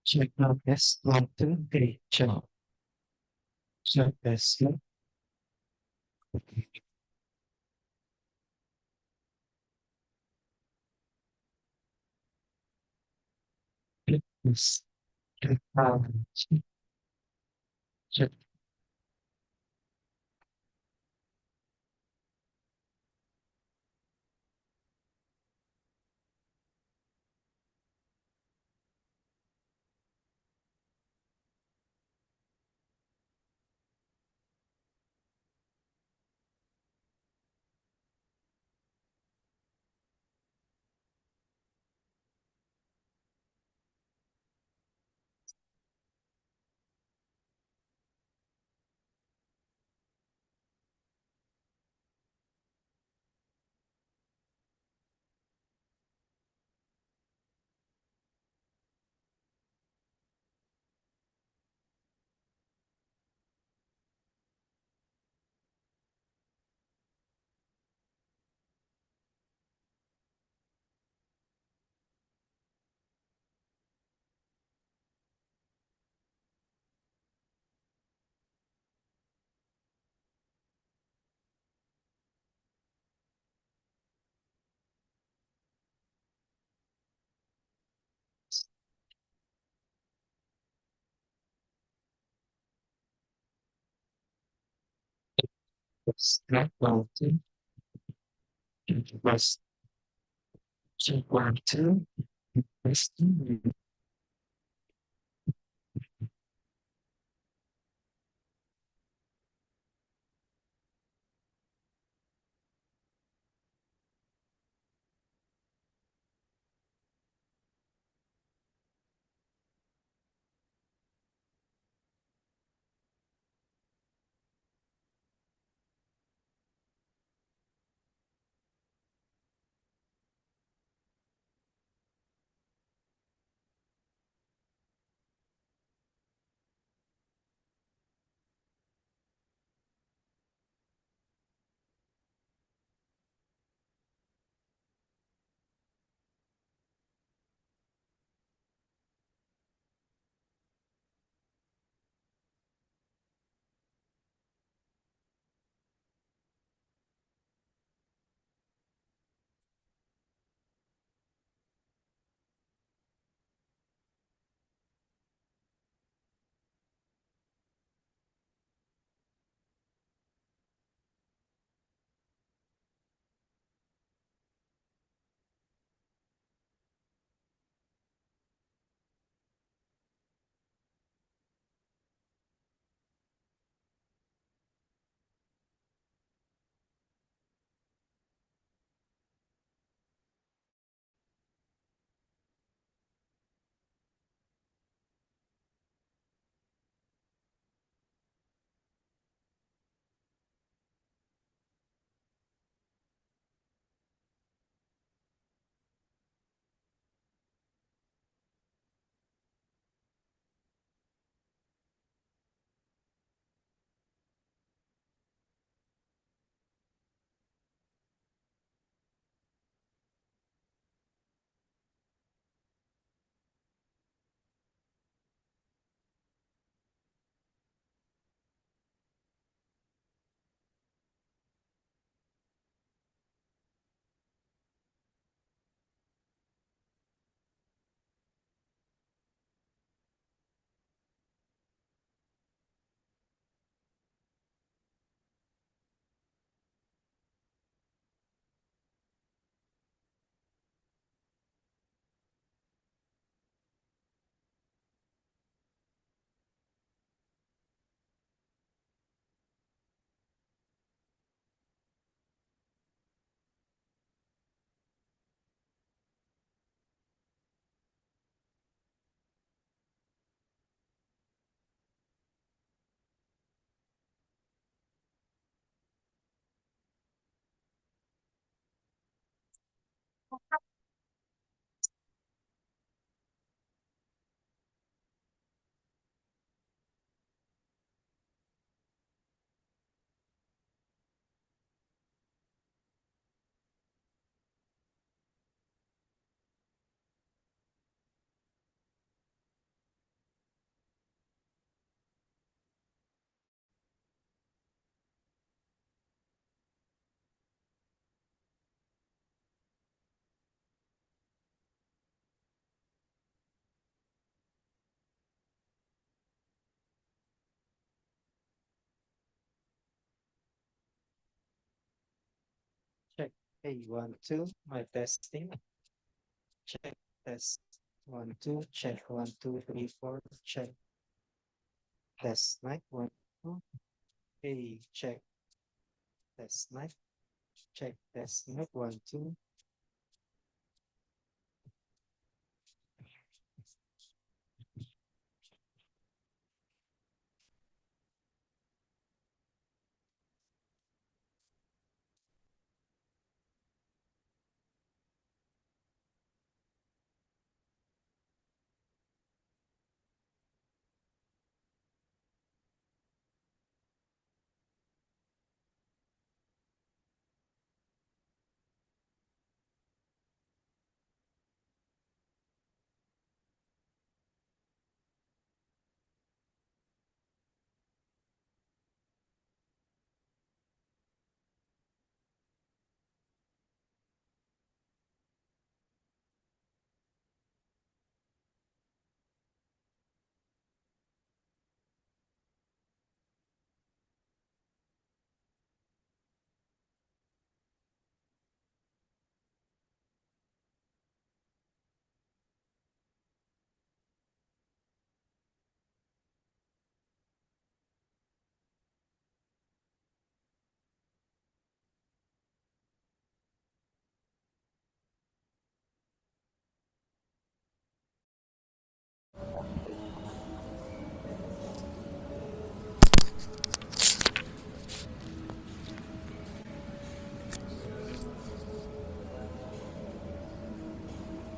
Check out this one, two, three, job. Check this. This. Check this. Check one, two. This. Check one, two. This. Hey, 1, 2, my testing. Check, test. 1, 2, check. 1, 2, 3, 4, check. Test mic. 1, 2. Hey, check. Test mic. Check, test mic. 1, 2.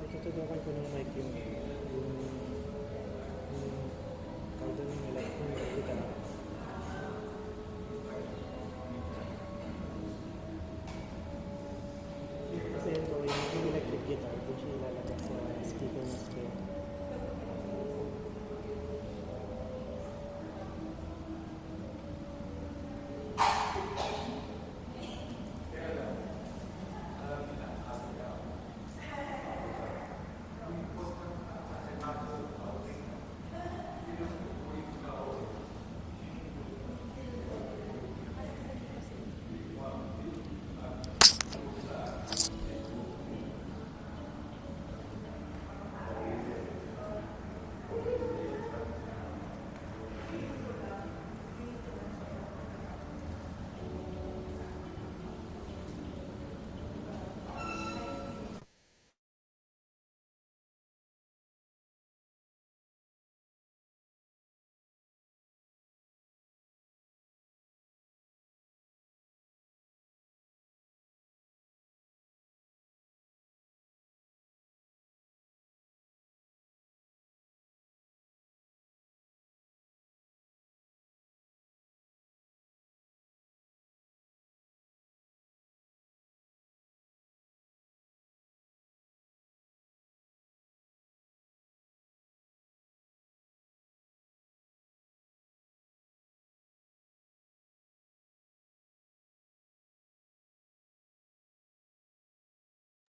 Itututukan ko ng mic yung tawag doon nila, yung guitar. Kasi yun ko, yung electric guitar, doon siya ilalagay sa speaker na screen.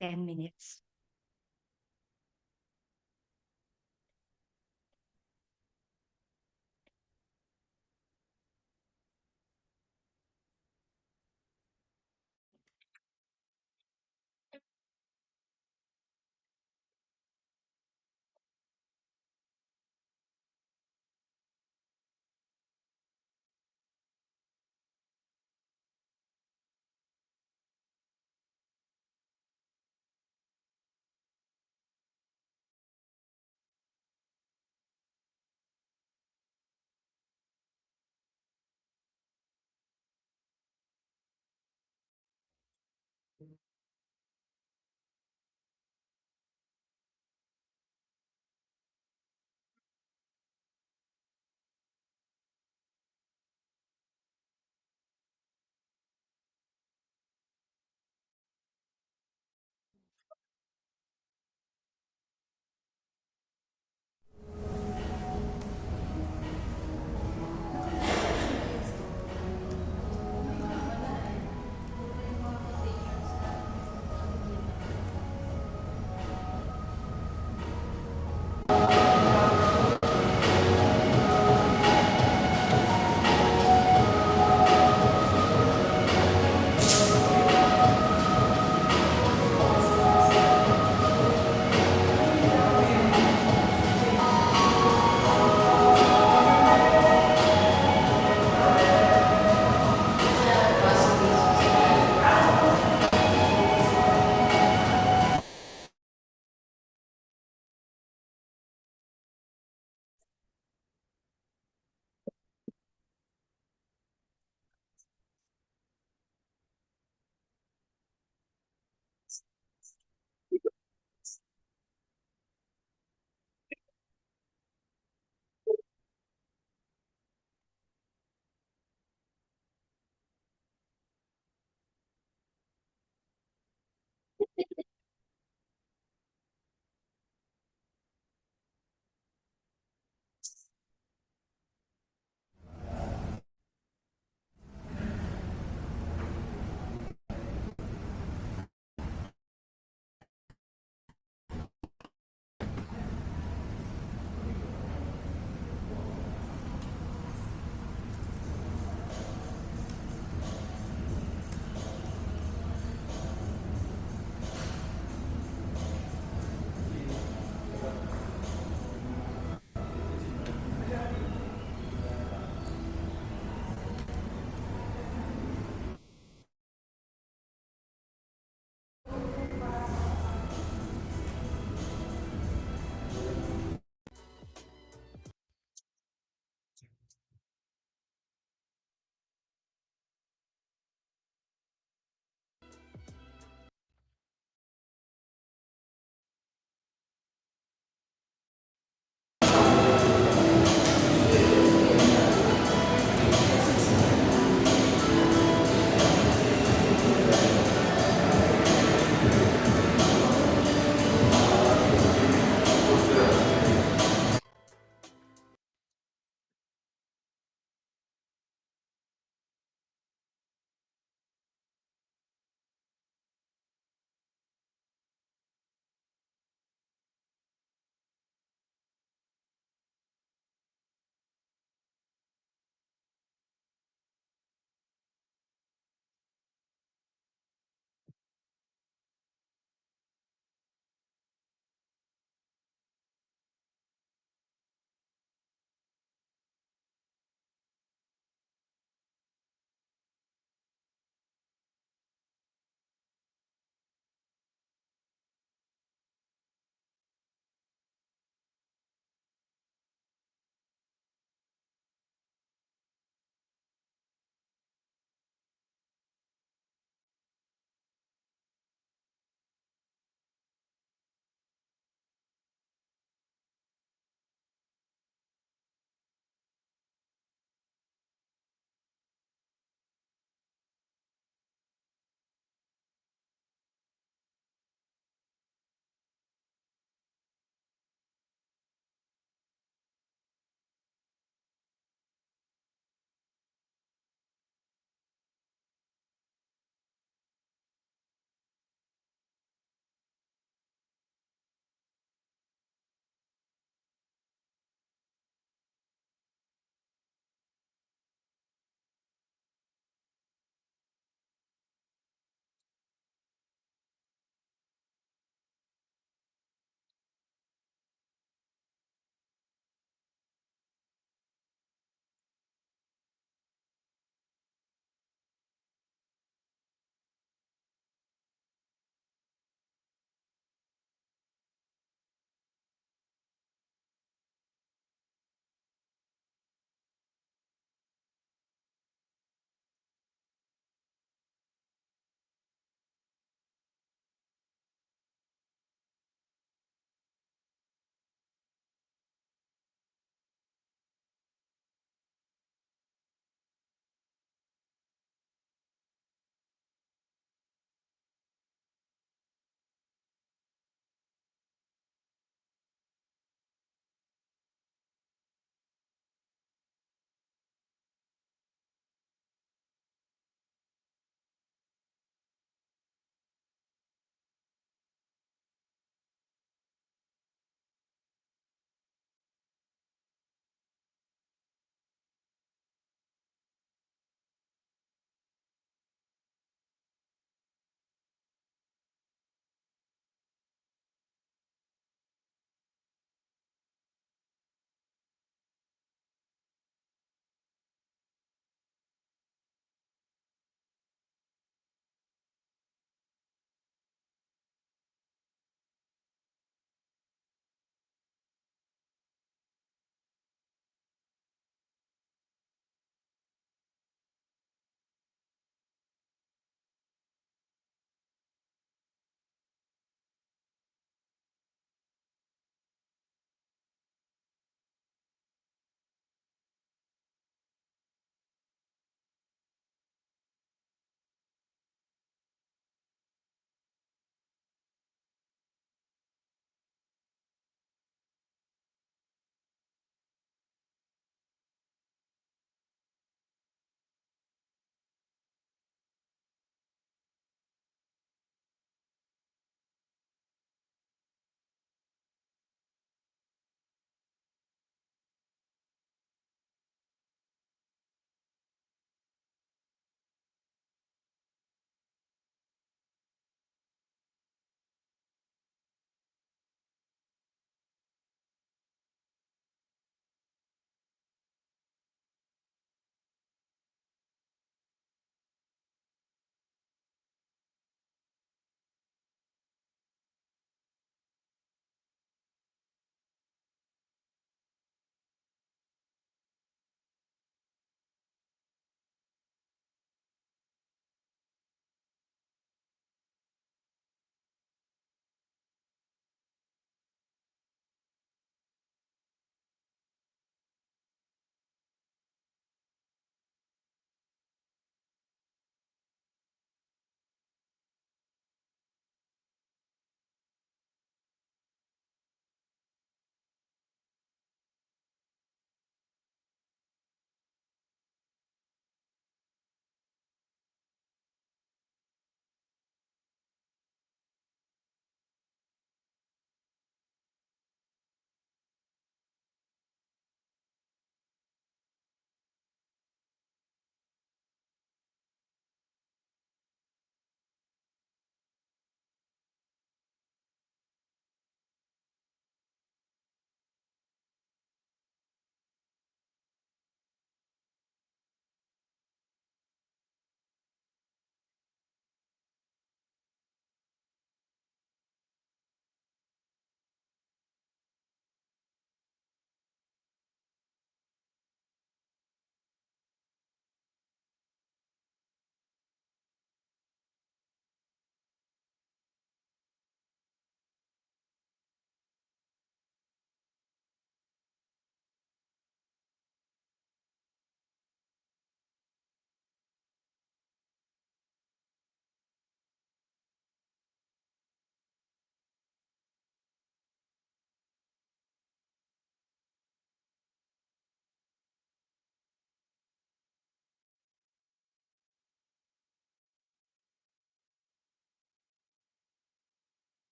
Ten minutes.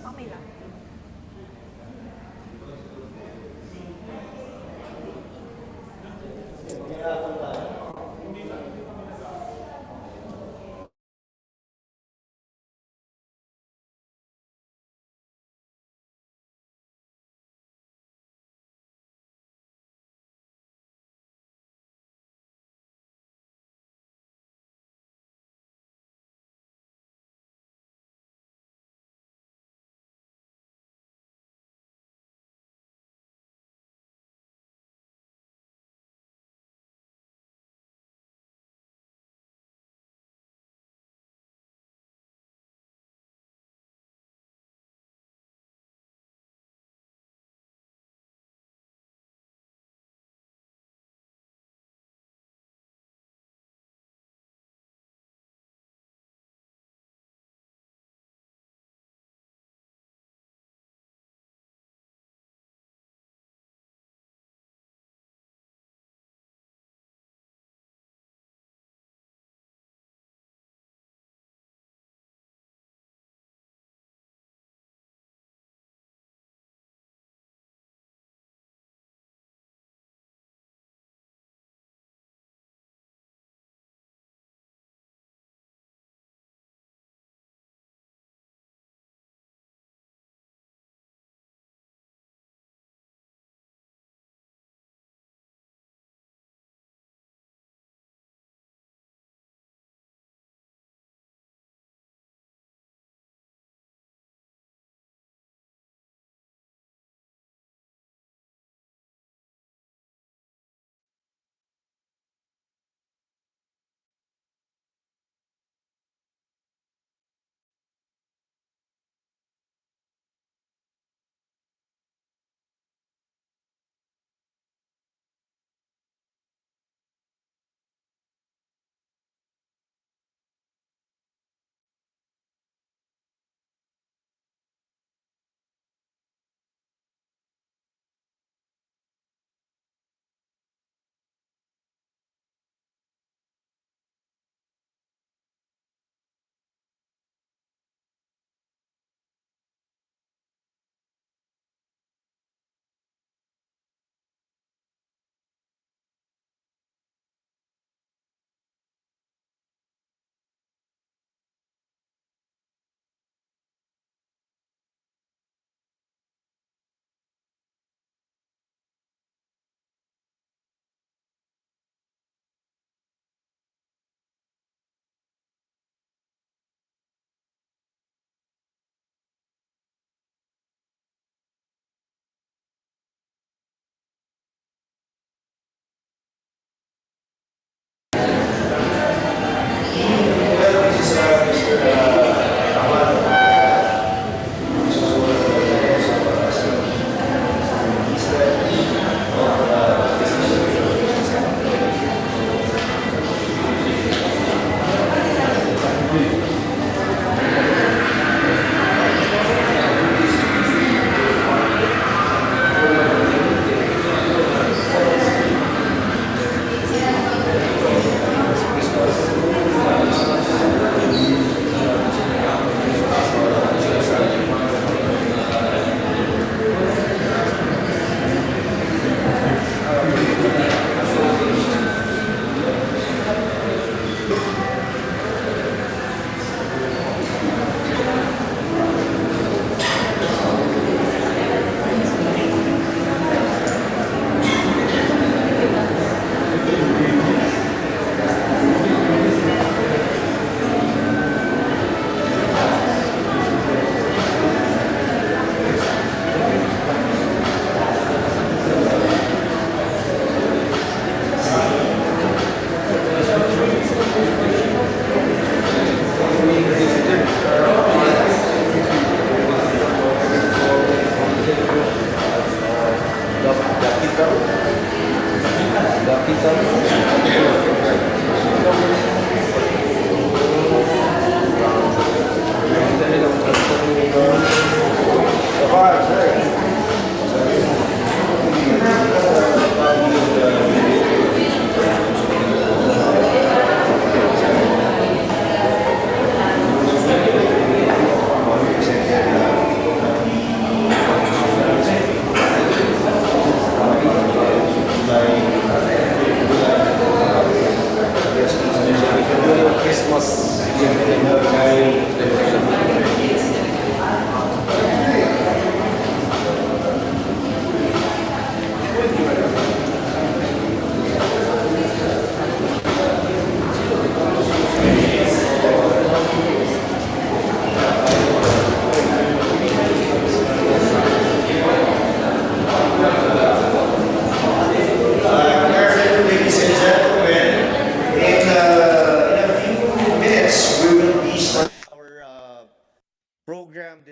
Okay lang.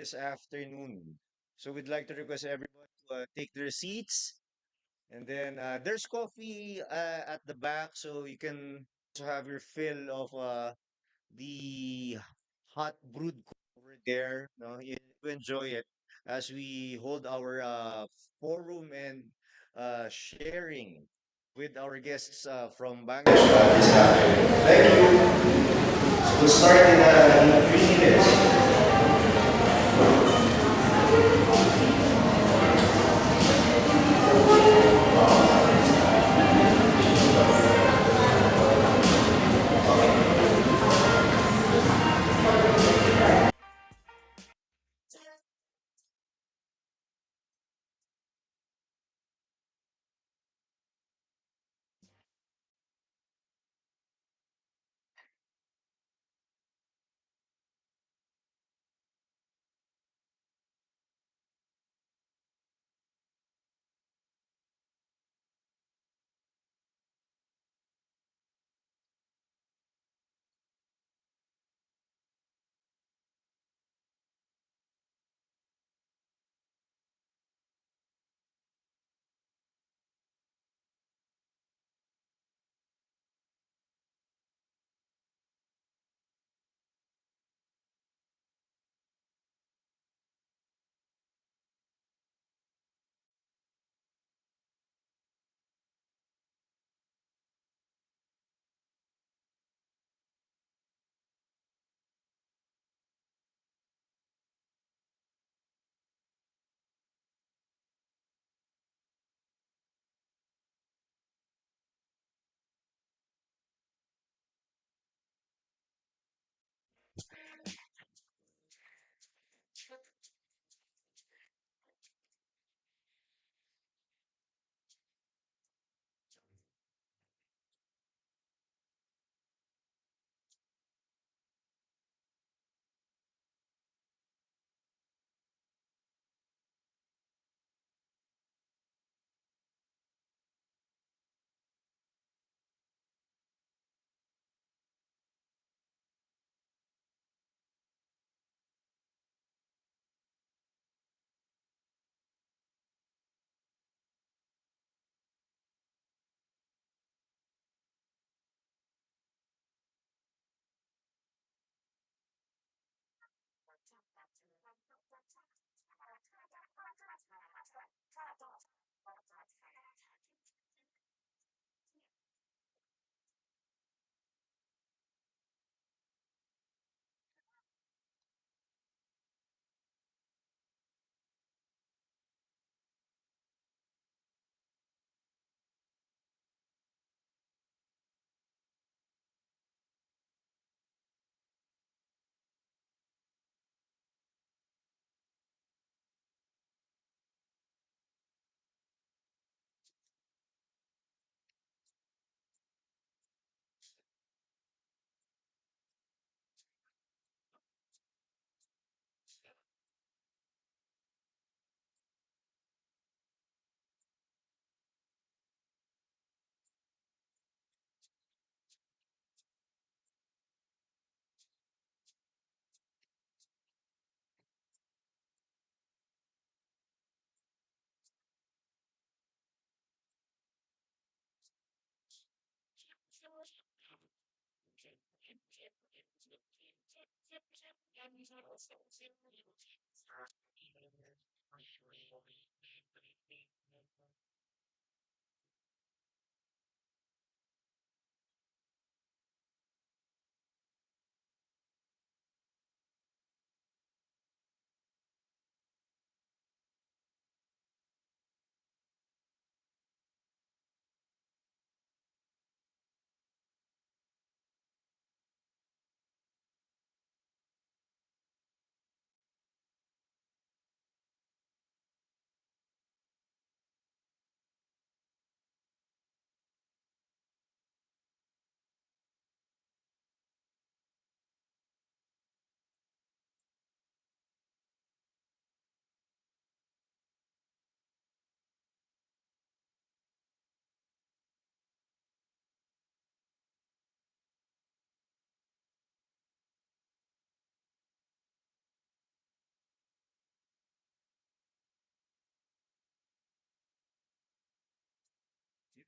this afternoon. So we'd like to request everyone to take their seats. And then there's coffee at the back, so you can also have your fill of the hot brewed coffee over there. No, you enjoy it as we hold our forum and sharing with our guests from Bangladesh this afternoon. Thank you. We'll start in 3 minutes.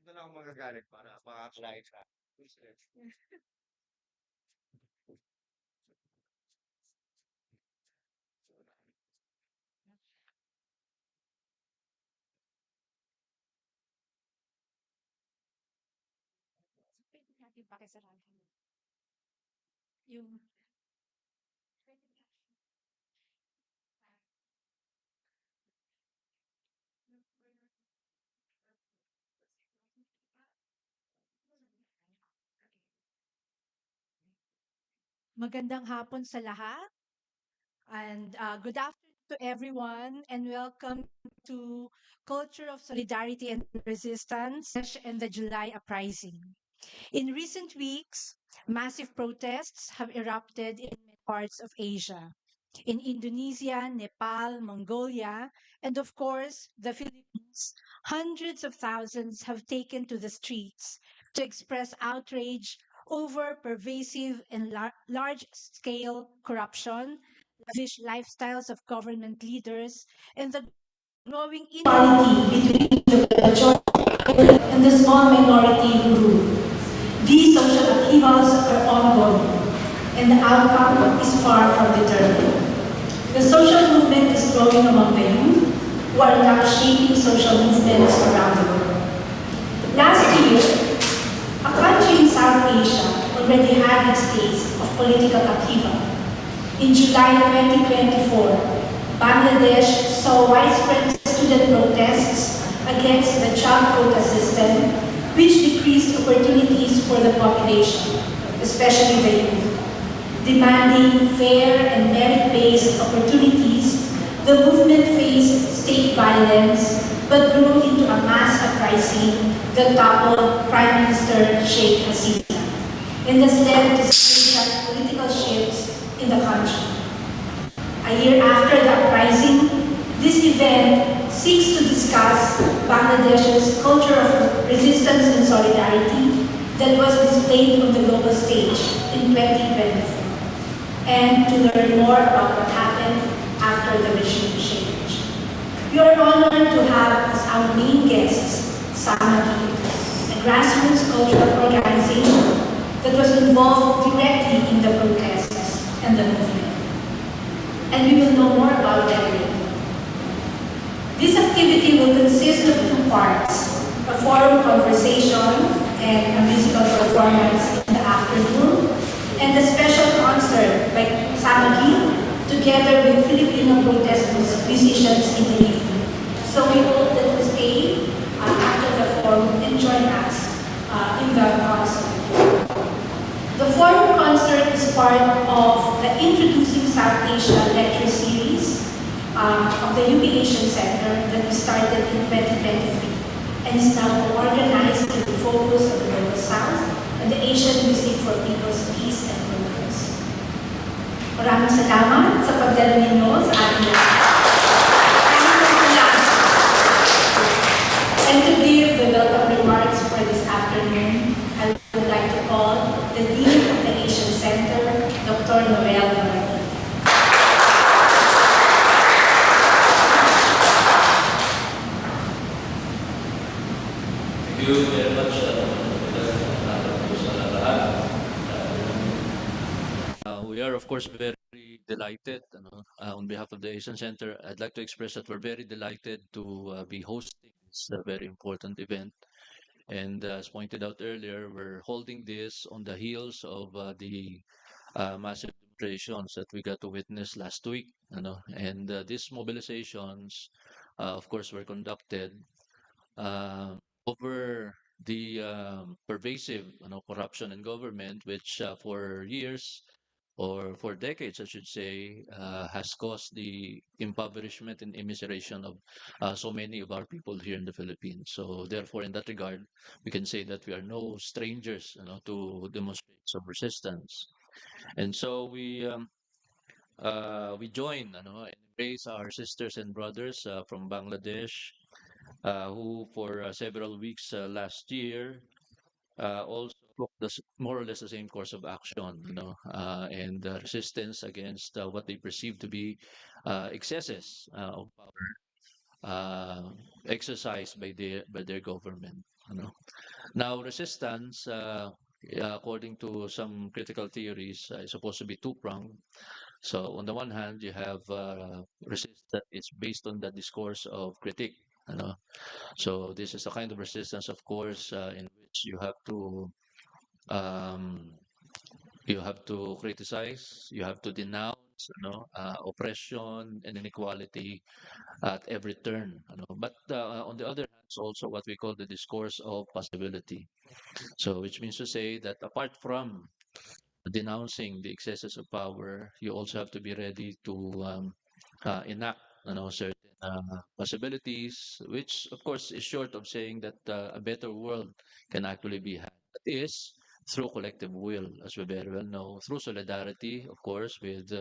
na lang ako magagalit para makakalain ka. Pwede natin pakisarahan. Yung magandang hapon sa lahat and good afternoon to everyone and welcome to Culture of Solidarity and Resistance and the July Uprising. In recent weeks, massive protests have erupted in many parts of Asia. In Indonesia, Nepal, Mongolia, and of course, the Philippines, hundreds of thousands have taken to the streets to express outrage over pervasive and large scale corruption, lavish lifestyles of government leaders, and the growing inequality between the majority and the small minority who rule. These social upheavals are ongoing, and the outcome is far from determined. The social movement is growing among the youth, who are now shaping social movements around the world. Last year, a country in South Asia already had its taste of political upheaval. In July 2024, Bangladesh saw widespread student protests against the child quota system, which decreased opportunities for the population, especially the youth. Demanding fair and merit-based opportunities, the movement faced state violence but grew into a mass uprising that toppled Prime Minister Sheikh Hasina and has led to significant political shifts in the country. A year after the uprising, this event seeks to discuss Bangladesh's culture of resistance and solidarity that was displayed on the global stage in 2024, and to learn more about what happened after the regime change. We are honored to have as our main guests Samagi, a grassroots cultural organization that was involved directly in the protests and the movement. And we will know more about that later. This activity will consist of two parts, a forum conversation and a musical performance in the afternoon, and a special concert by Samagi together with Filipino protest musicians in the evening. So we hope that you stay after the forum and join us in the concert. The forum concert is part of the Introducing South Asia lecture series of the UP Asian Center that we started in 2023 and is now organized to the focus of the Global South and the Asian Music for People's Peace and Progress. Maraming salamat sa pagdalo ninyo sa ating And to give the welcome remarks for this afternoon, I would like to call the Dean of the Asian Center, Dr. Noel Gamarti. Thank you very much. We are, of course, very delighted. On behalf of the Asian Center, I'd like to express that we're very delighted to be hosting this very important event. And as pointed out earlier, we're holding this on the heels of the massive demonstrations that we got to witness last week. And these mobilizations, of course, were conducted uh, over the pervasive corruption in government, which for years or for decades, I should say, has caused the impoverishment and immiseration of so many of our people here in the Philippines. So, therefore, in that regard, we can say that we are no strangers, to demonstrations of resistance. And so we join, and embrace our sisters and brothers from Bangladesh, who for several weeks last year also took more or less the same course of action, and resistance against what they perceive to be excesses of power exercised by their government. You know? Now, resistance, according to some critical theories, is supposed to be two-pronged. So, on the one hand, you have resistance that is based on the discourse of critique. You know? So, this is a kind of resistance, of course, in which um, you have to criticize, you have to denounce, oppression and inequality at every turn. But on the other hand, it's also what we call the discourse of possibility. So, which means to say that apart from denouncing the excesses of power, you also have to be ready to enact, certain possibilities, which of course is short of saying that a better world can actually be had. That is through collective will, as we very well know, through solidarity, of course, with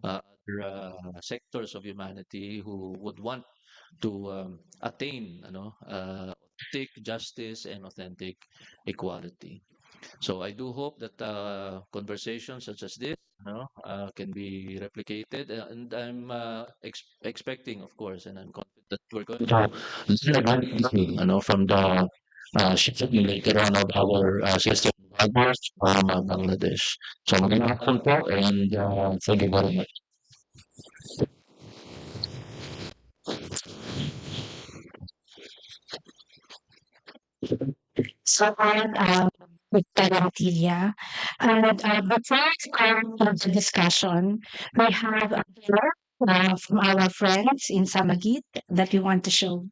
other sectors of humanity who would want to attain, authentic justice and authentic equality. So I do hope that conversations such as this, can be replicated, and I'm expecting, of course, and I'm confident that we're going to learn a great deal, from the sharing later on of our sister partners from Bangladesh. So magandang hapon po, and thank you very much. So on with Tarantilla. And before we go on to discussion, we have a picture from our friends in Samagit that we want to show.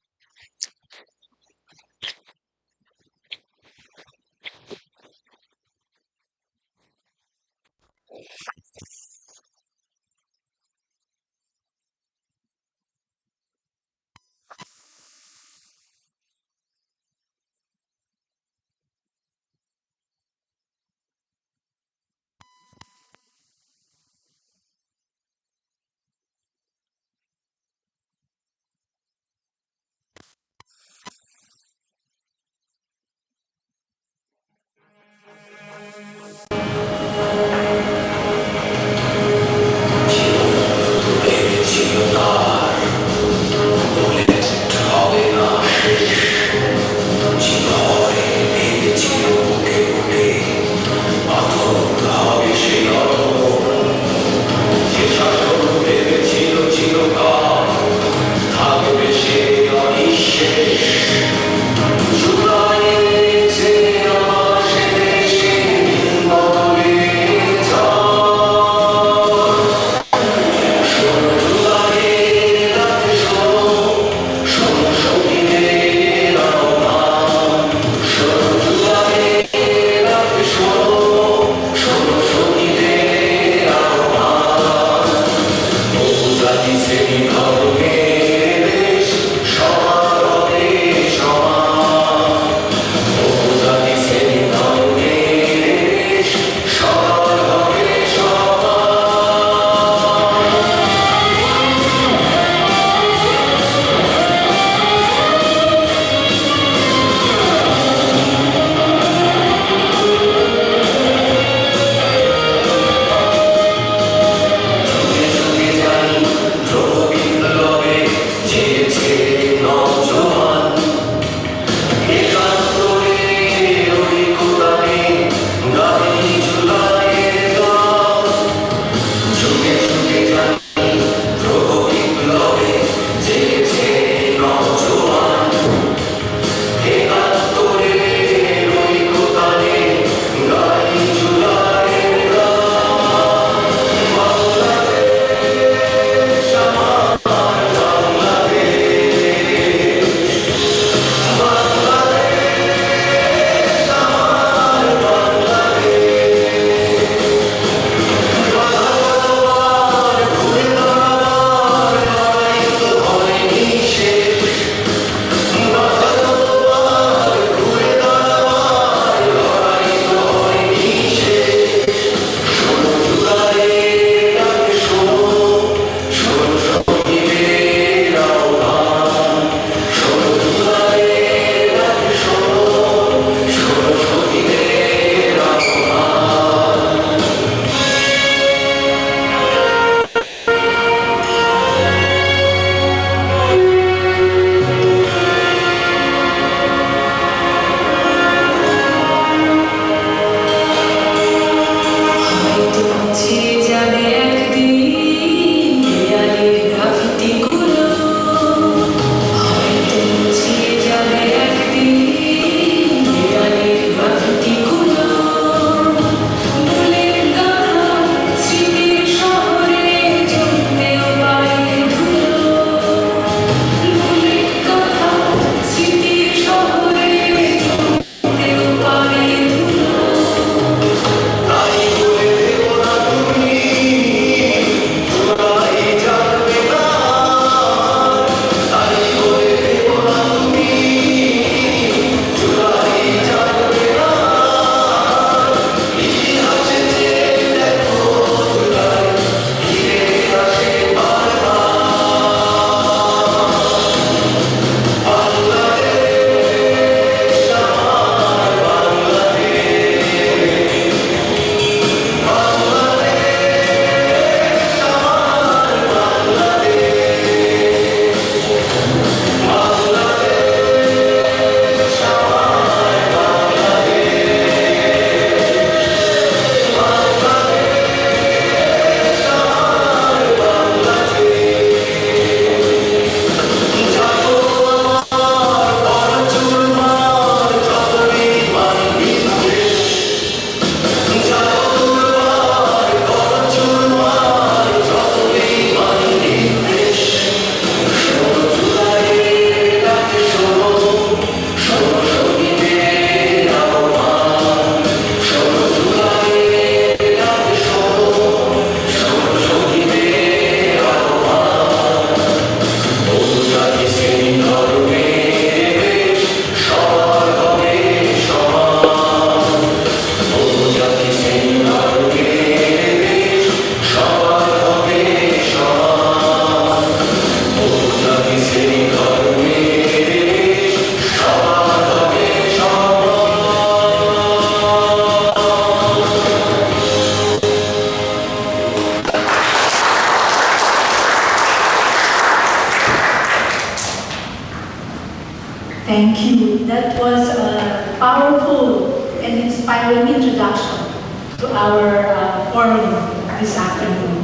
Thank you. That was a powerful and inspiring introduction to our forum this afternoon.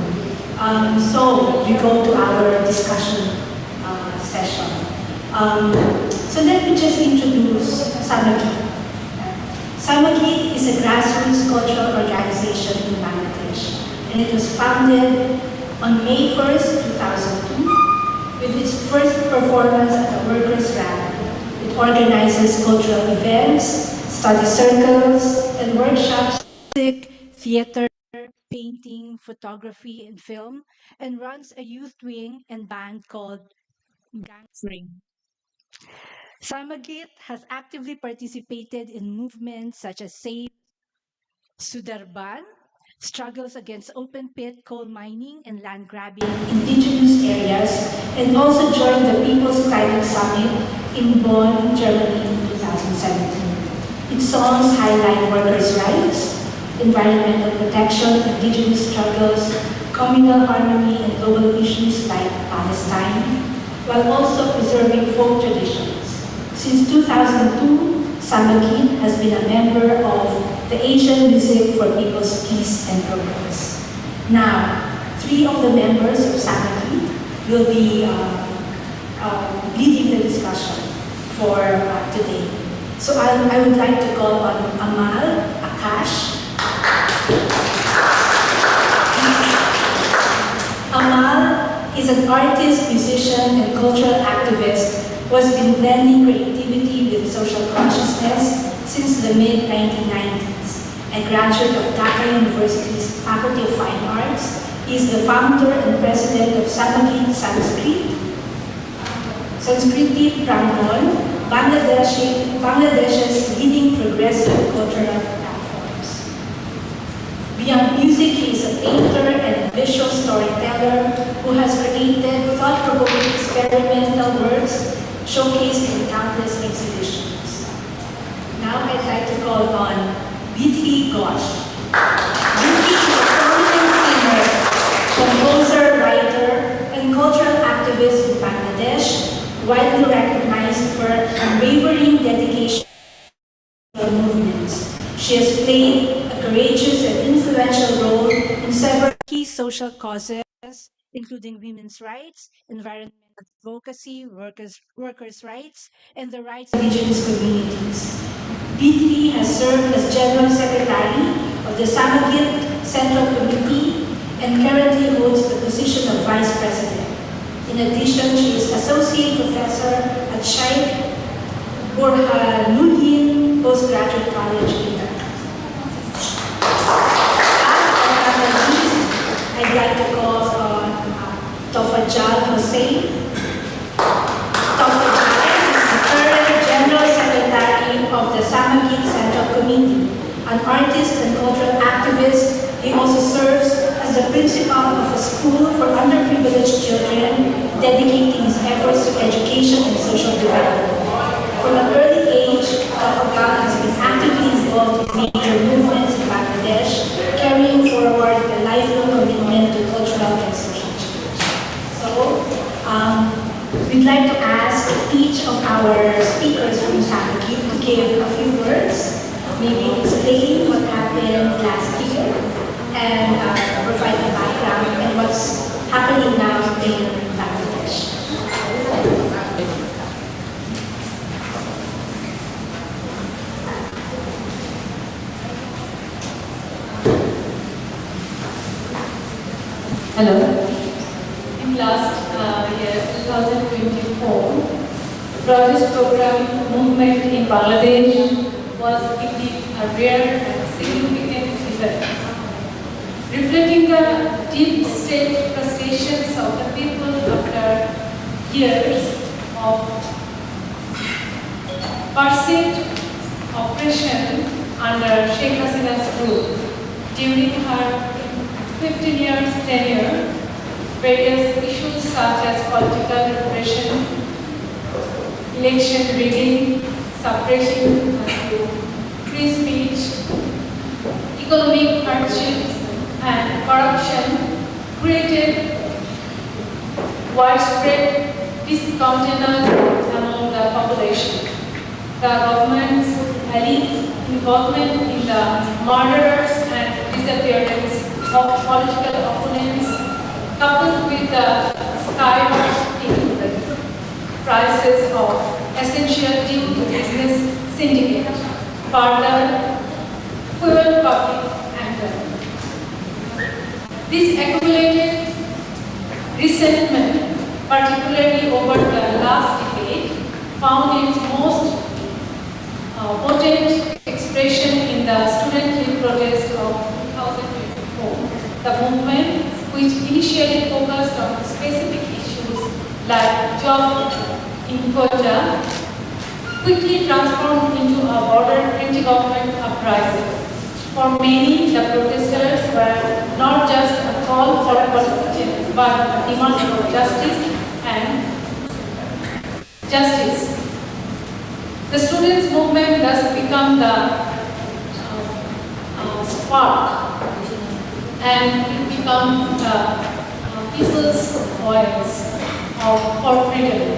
So we go to our discussion session. So let me just introduce Samagit. Samagit is a grassroots cultural organization in Bangladesh, and it was founded on May 1st, 2002, with its first performance at the Workers' Rally. It organizes cultural events, study circles, and workshops, music, theater, painting, photography, and film, and runs a youth wing and band called Gang Spring. Samagit has actively participated in movements such as Save Sudarban, struggles against open pit coal mining and land grabbing in indigenous areas, and also joined the People's Climate Summit in Bonn, Germany in 2017. Its songs highlight workers' rights, environmental protection, indigenous struggles, communal harmony, and global issues like Palestine, while also preserving folk traditions. Since 2002, Samagit has been a member of the Asian Music for People's Peace and Progress. Now, 3 of the members of Samagit will be leading the discussion for today. So I would like to call on Amal, Akash. Amal is an artist, musician, and cultural activist who has been blending creativity with social consciousness since the mid-1990s. A graduate of Dhaka University's Faculty of Fine Arts, he is the founder and president of Samagit Sanskriti Prangon, Bangladesh's leading progressive cultural platforms. Beyond music, he is a painter and visual storyteller who has created thought-provoking experimental works showcased in countless exhibitions. Now I'd like to call on Biti Ghosh. Biti is a prominent singer, composer, writer, and cultural activist in Bangladesh, widely recognized for unwavering dedication to movements. She has played a courageous and influential role in several key social causes, including women's rights, environmental advocacy, workers' rights, and the rights of indigenous communities. Biti has served as General Secretary of the Samagit Central Committee and currently holds the position of Vice President. In addition, she is Associate Professor at Sheikh Burhanuddin Postgraduate College in Dhaka. I'd like to call on Tofajal Hussain. Tofajal is the current General Secretary of the Samagit Central Committee. An artist and cultural activist, he also serves as the principal of a school for underprivileged children, dedicating his efforts to education and social development. From an early age, Tofajal has been actively involved in major movements in Bangladesh, carrying forward a lifelong commitment to cultural and social change. So, we'd like to ask each of our speakers from Samagit to give a few words, maybe explain what happened last year, and provide a background and what's happening now in Bangladesh. Hello. In last year, 2024, the project program movement in Bangladesh was indeed a rare and significant event, reflecting the deep state frustrations of the people after years of perceived oppression under Sheikh Hasina's rule. During her 15 years tenure, various issues such as political repression, election rigging, suppression of free speech, economic hardships, and corruption created widespread discontent among the population. the government's involvement in the murders and disappearance of political opponents, coupled with the skyrocketing prices of essential due to business syndicate, further fuel public anger. This accumulated resentment, particularly over the last decade, found its most potent expression in the student-led protest of 2024. The movement, which initially focused on specific issues like job inequality, quickly transformed into a broader anti-government uprising. For many, the protesters were not just a call for policy change, but a demand for justice. The students' movement thus become the spark, and it becomes the people's voice for freedom.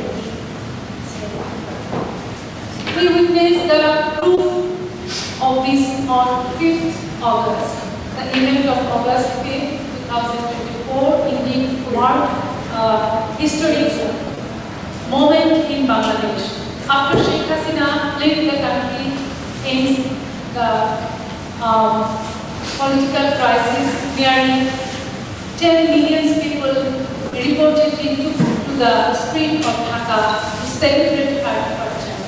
We witnessed the proof of this on 5th August. The event of August 5th, 2024 indeed marked a historic moment in Bangladesh. After Sheikh Hasina led the country against the political crisis, nearly 10 million people reportedly took to the street of Dhaka to celebrate her departure.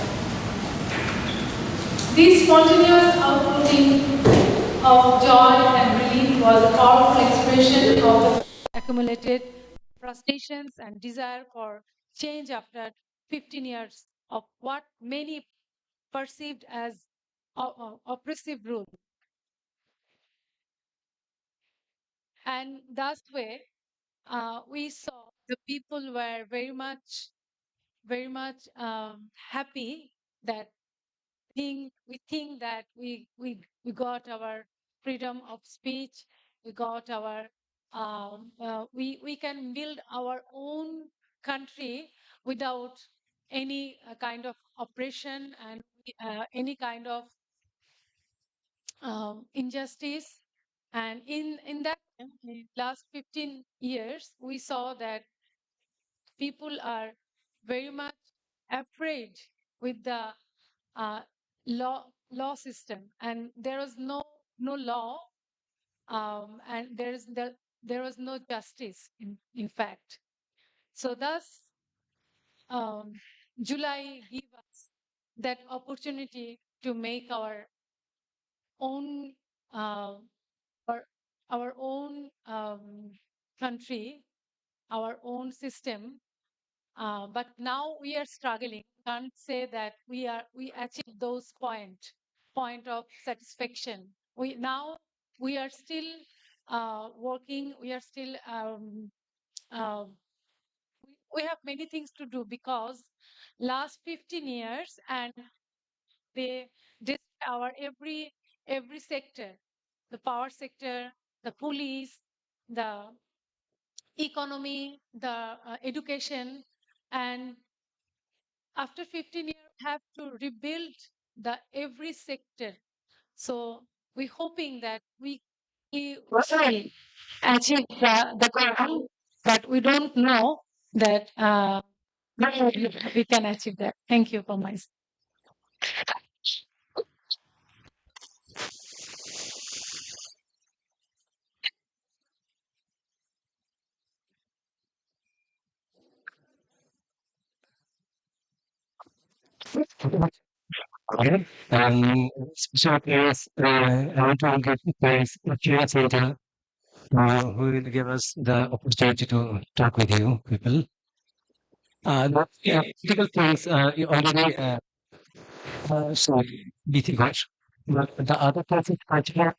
This spontaneous outpouring of joy and relief was a powerful expression of the accumulated frustrations and desire for change after 15 years of what many perceived as oppressive rule. And thus way, we saw the people were very much happy that we think that we got our freedom of speech, we got our we can build our own country without any kind of oppression and any kind of injustice. And in that in last 15 years, we saw that people are very much afraid with the uh, law system, and there was no law, and there was no justice in fact. So thus, um, July gave us that opportunity to make own uh, our, our own country, our own system. But now we are struggling. Can't say that we achieved those point of satisfaction. We are still working. We are still uh, we have many things to do because last 15 years and they our every sector, the power sector, the police, the economy, the education, and after 15 years have to rebuild the every sector. So we're hoping that we will achieve the goal, but we don't know that we can achieve that. Thank you for my. Okay. Special place, I want to give thanks to Chia Center, who will give us the opportunity to talk with you people. Critical things you already so BT got, but the other part is particular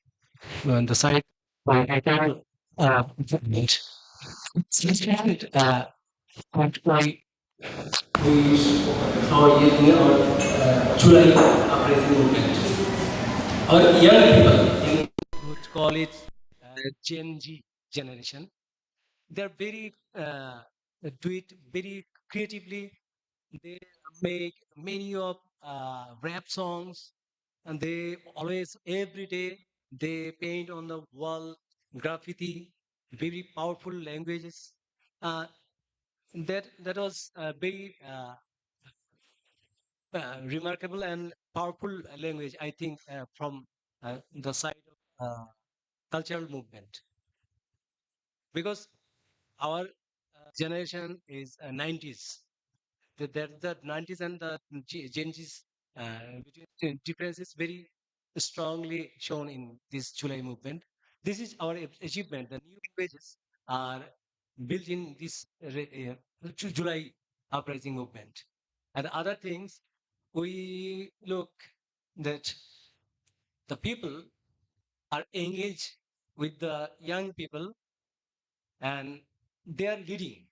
on the side where I can meet. It's different, quantify our July Uprising movement. Our young people in would call it Gen Z generation. They're very do it very creatively. They make many of rap songs, and they always every day they paint on the wall graffiti, very powerful languages. Uh, that was very remarkable and powerful language, I think, from the side of cultural movement, because our generation is 90s. The 90s and the Gen Z's between difference is very strongly shown in this July movement. This is our achievement. The new languages are built in this July uprising movement. And other things, we look that the people are engaged with the young people, and they are leading.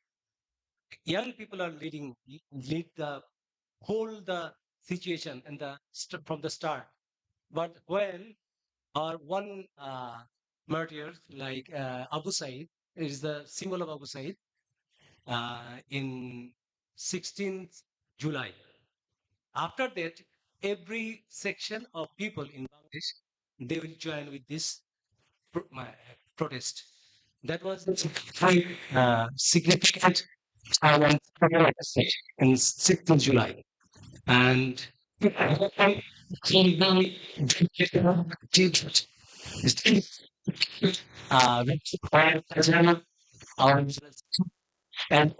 Young people are lead the whole the situation and from the start. But when our one martyr like Abu Said is the symbol of Abu Said in 16th July. After that, every section of people in Bangladesh, they will join with this protest. That was very significant in 16th July. And and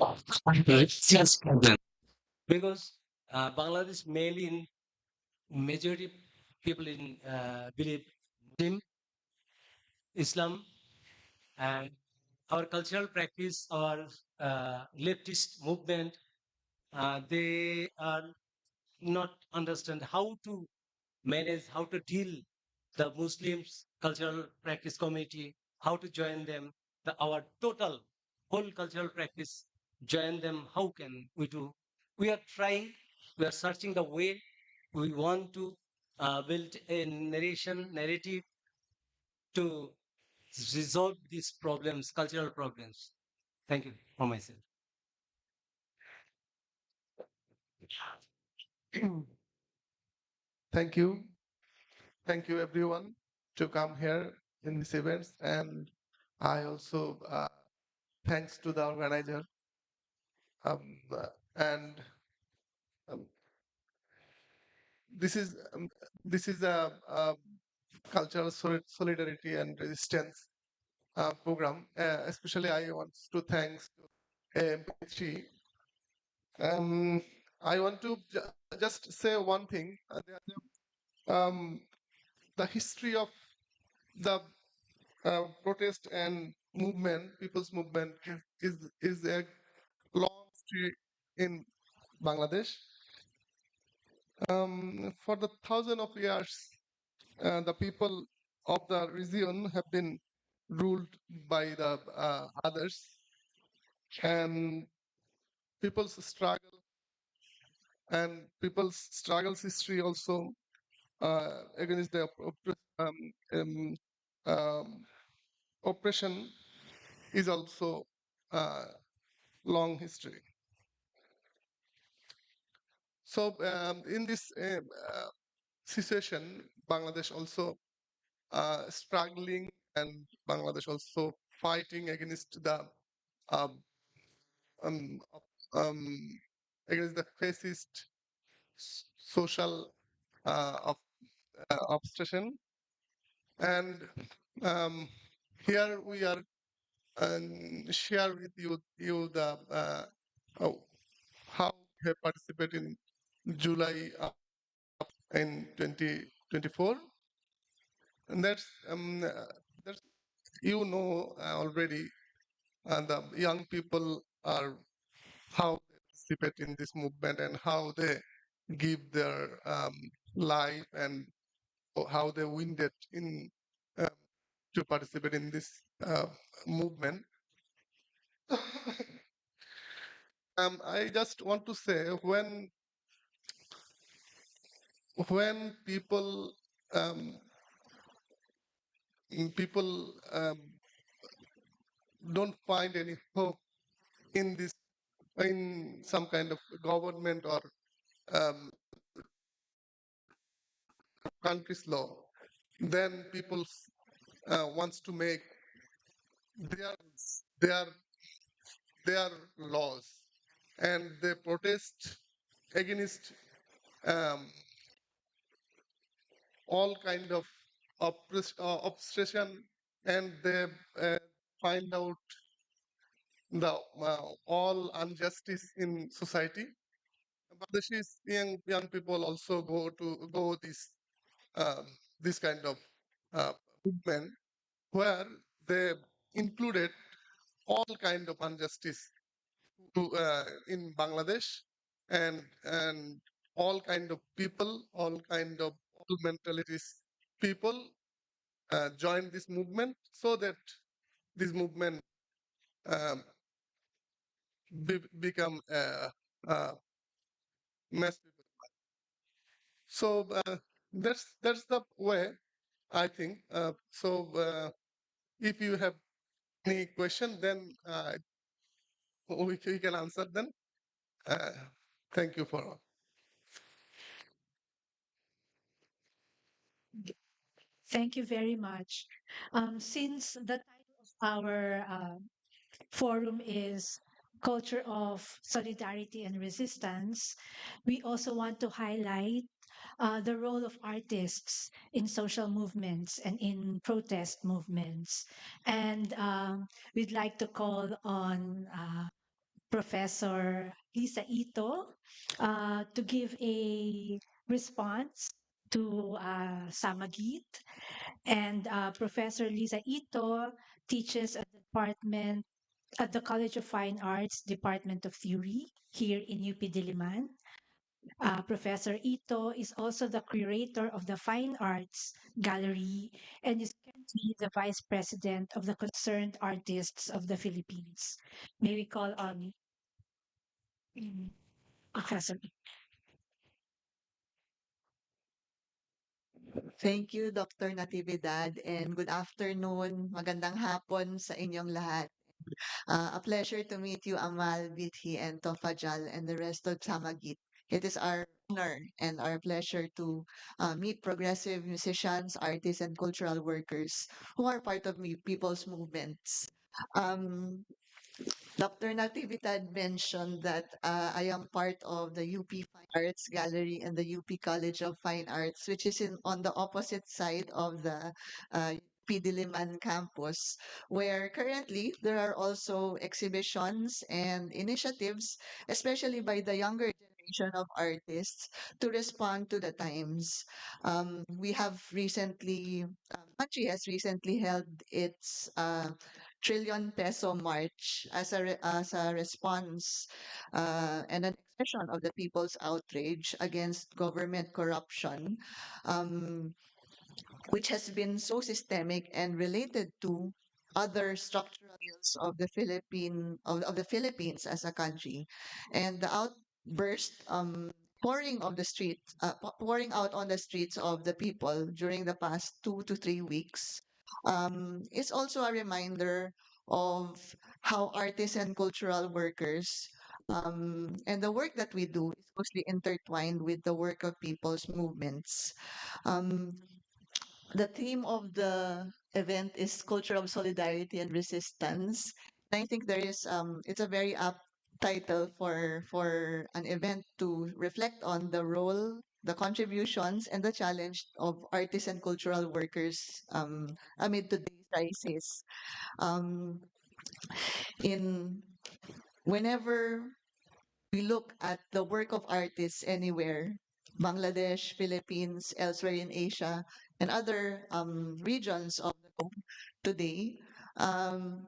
because Bangladesh mainly in majority people in believe Muslim, Islam, and our cultural practice, our leftist movement, they are not understand how to manage, how to deal the Muslims cultural practice community, how to join them, our total whole cultural practice, join them. How can we do? We are trying, we are searching the way. We want to build a narrative to resolve these problems, cultural problems. Thank you for myself. Thank you. Thank you, everyone, to come here in this event. And I also thanks to the organizer. And um, this is a cultural solidarity and resistance program. Especially, I want to thanks to MP3. Um, I want to just say one thing. Um, the history of the protest and movement, people's movement, is a long history in Bangladesh. For the thousand of years, the people of the region have been ruled by the others, and people's struggle and people's struggles history also against the um, um, oppression is also long history. So in this situation, Bangladesh also struggling, and Bangladesh also fighting against the um, um, um, against the fascist social of obsession. And um, here we are share with you the oh, how we have participated in July in 2024, and that's you know already, and the young people are how they participate in this movement and how they give their life and how they win it in uh, to participate in this movement. I just want to say when um, people don't find any hope in this in some kind of government or um, country's law, then people wants to make their their their laws, and they protest against um, all kind of obsession, and they find out the all injustice in society. Bangladeshis young people also go um, this kind of movement where they included all kind of injustice in Bangladesh, and all kind of people, all kind of all mentalities people join this movement, so that this movement um, become a mass. So that's the way I think. If you have any question, then we can answer them. Uh, Thank you for. Thank you very much. Since the title of our forum is Culture of Solidarity and Resistance, we also want to highlight the role of artists in social movements and in protest movements. And we'd like to call on Professor Lisa Ito to give a response to Samagit. And Professor Lisa Ito teaches at the department at the College of Fine Arts Department of Theory here in UP Diliman. Professor Ito is also the curator of the Fine Arts Gallery and is currently the vice president of the Concerned Artists of the Philippines. May we call on Professor. Thank you, Dr. Natividad, and good afternoon. Magandang hapon sa inyong lahat. A pleasure to meet you, Amal, Bithi, and Tofajal, and the rest of Samagit. It is our honor and our pleasure to meet progressive musicians, artists, and cultural workers who are part of people's movements. Um, Dr. Natividad mentioned that I am part of the UP Fine Arts Gallery and the UP College of Fine Arts, which is on the opposite side of the UP Diliman campus, where currently there are also exhibitions and initiatives, especially by the younger generation of artists, to respond to the times. We have recently, country has recently held its trillion peso march as as a response and an expression of the people's outrage against government corruption, um, which has been so systemic and related to other structural ills of the Philippines as a country, and the outburst pouring out on the streets of the people during the past 2 to 3 weeks is also a reminder of how artists and cultural workers and the work that we do is closely intertwined with the work of people's movements. Um, the theme of the event is culture of solidarity and resistance. And I think it's a very apt title for an event to reflect on the role, the contributions, and the challenge of artists and cultural workers amid today's crisis. Um, in Whenever we look at the work of artists anywhere, Bangladesh, Philippines, elsewhere in Asia, and other regions of the globe today, um,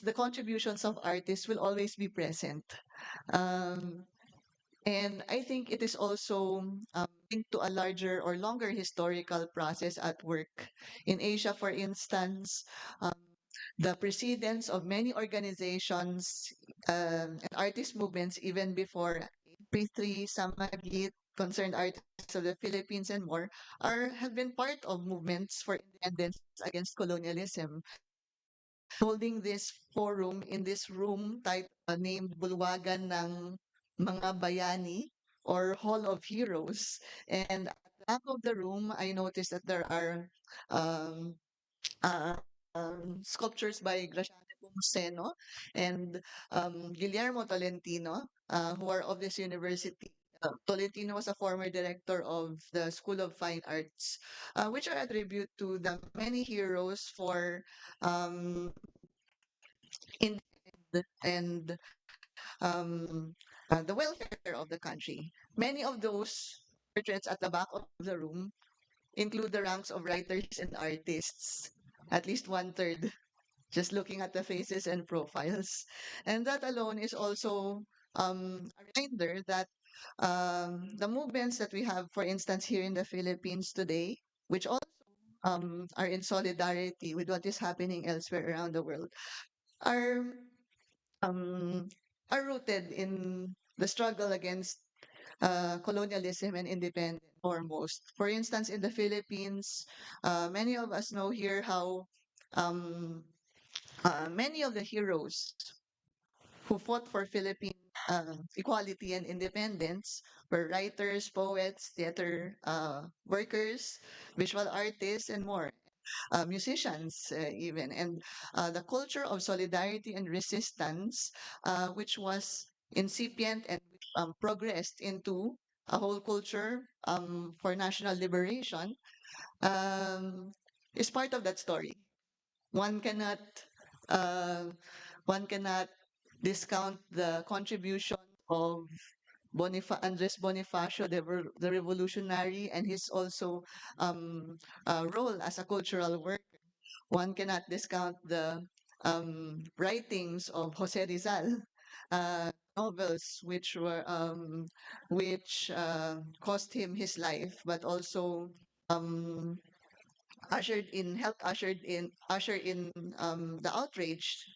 the contributions of artists will always be present. Um, and I think it is also linked to a larger or longer historical process at work. In Asia, for instance, the precedence of many organizations and artist movements even before P3, Samagit, Concerned Artists of the Philippines, and more have been part of movements for independence against colonialism. Holding this forum in this room named Bulwagan ng Mga Bayani, or Hall of Heroes. And at the back of the room, I noticed that there are um, sculptures by Graciano Nepomuceno and Guillermo Tolentino, who are of this university. Tolentino was a former director of the School of Fine Arts, which are a tribute to the many heroes for in and the welfare of the country. Many of those portraits at the back of the room include the ranks of writers and artists, at least one third, just looking at the faces and profiles. And that alone is also a reminder that the movements that we have, for instance, here in the Philippines today, which also are in solidarity with what is happening elsewhere around the world, are um, are rooted in the struggle against colonialism and independence foremost. For instance, in the Philippines, many of us know here how um, many of the heroes who fought for Philippine equality and independence were writers, poets, theater workers, visual artists, and more, musicians even. And the culture of solidarity and resistance, which was incipient and progressed into a whole culture for national liberation, um, is part of that story. One cannot uh, one cannot discount the contribution of Andres Bonifacio, the revolutionary, and his also role as a cultural worker. One cannot discount the writings of Jose Rizal, novels which cost him his life, but also um, usher in the outrage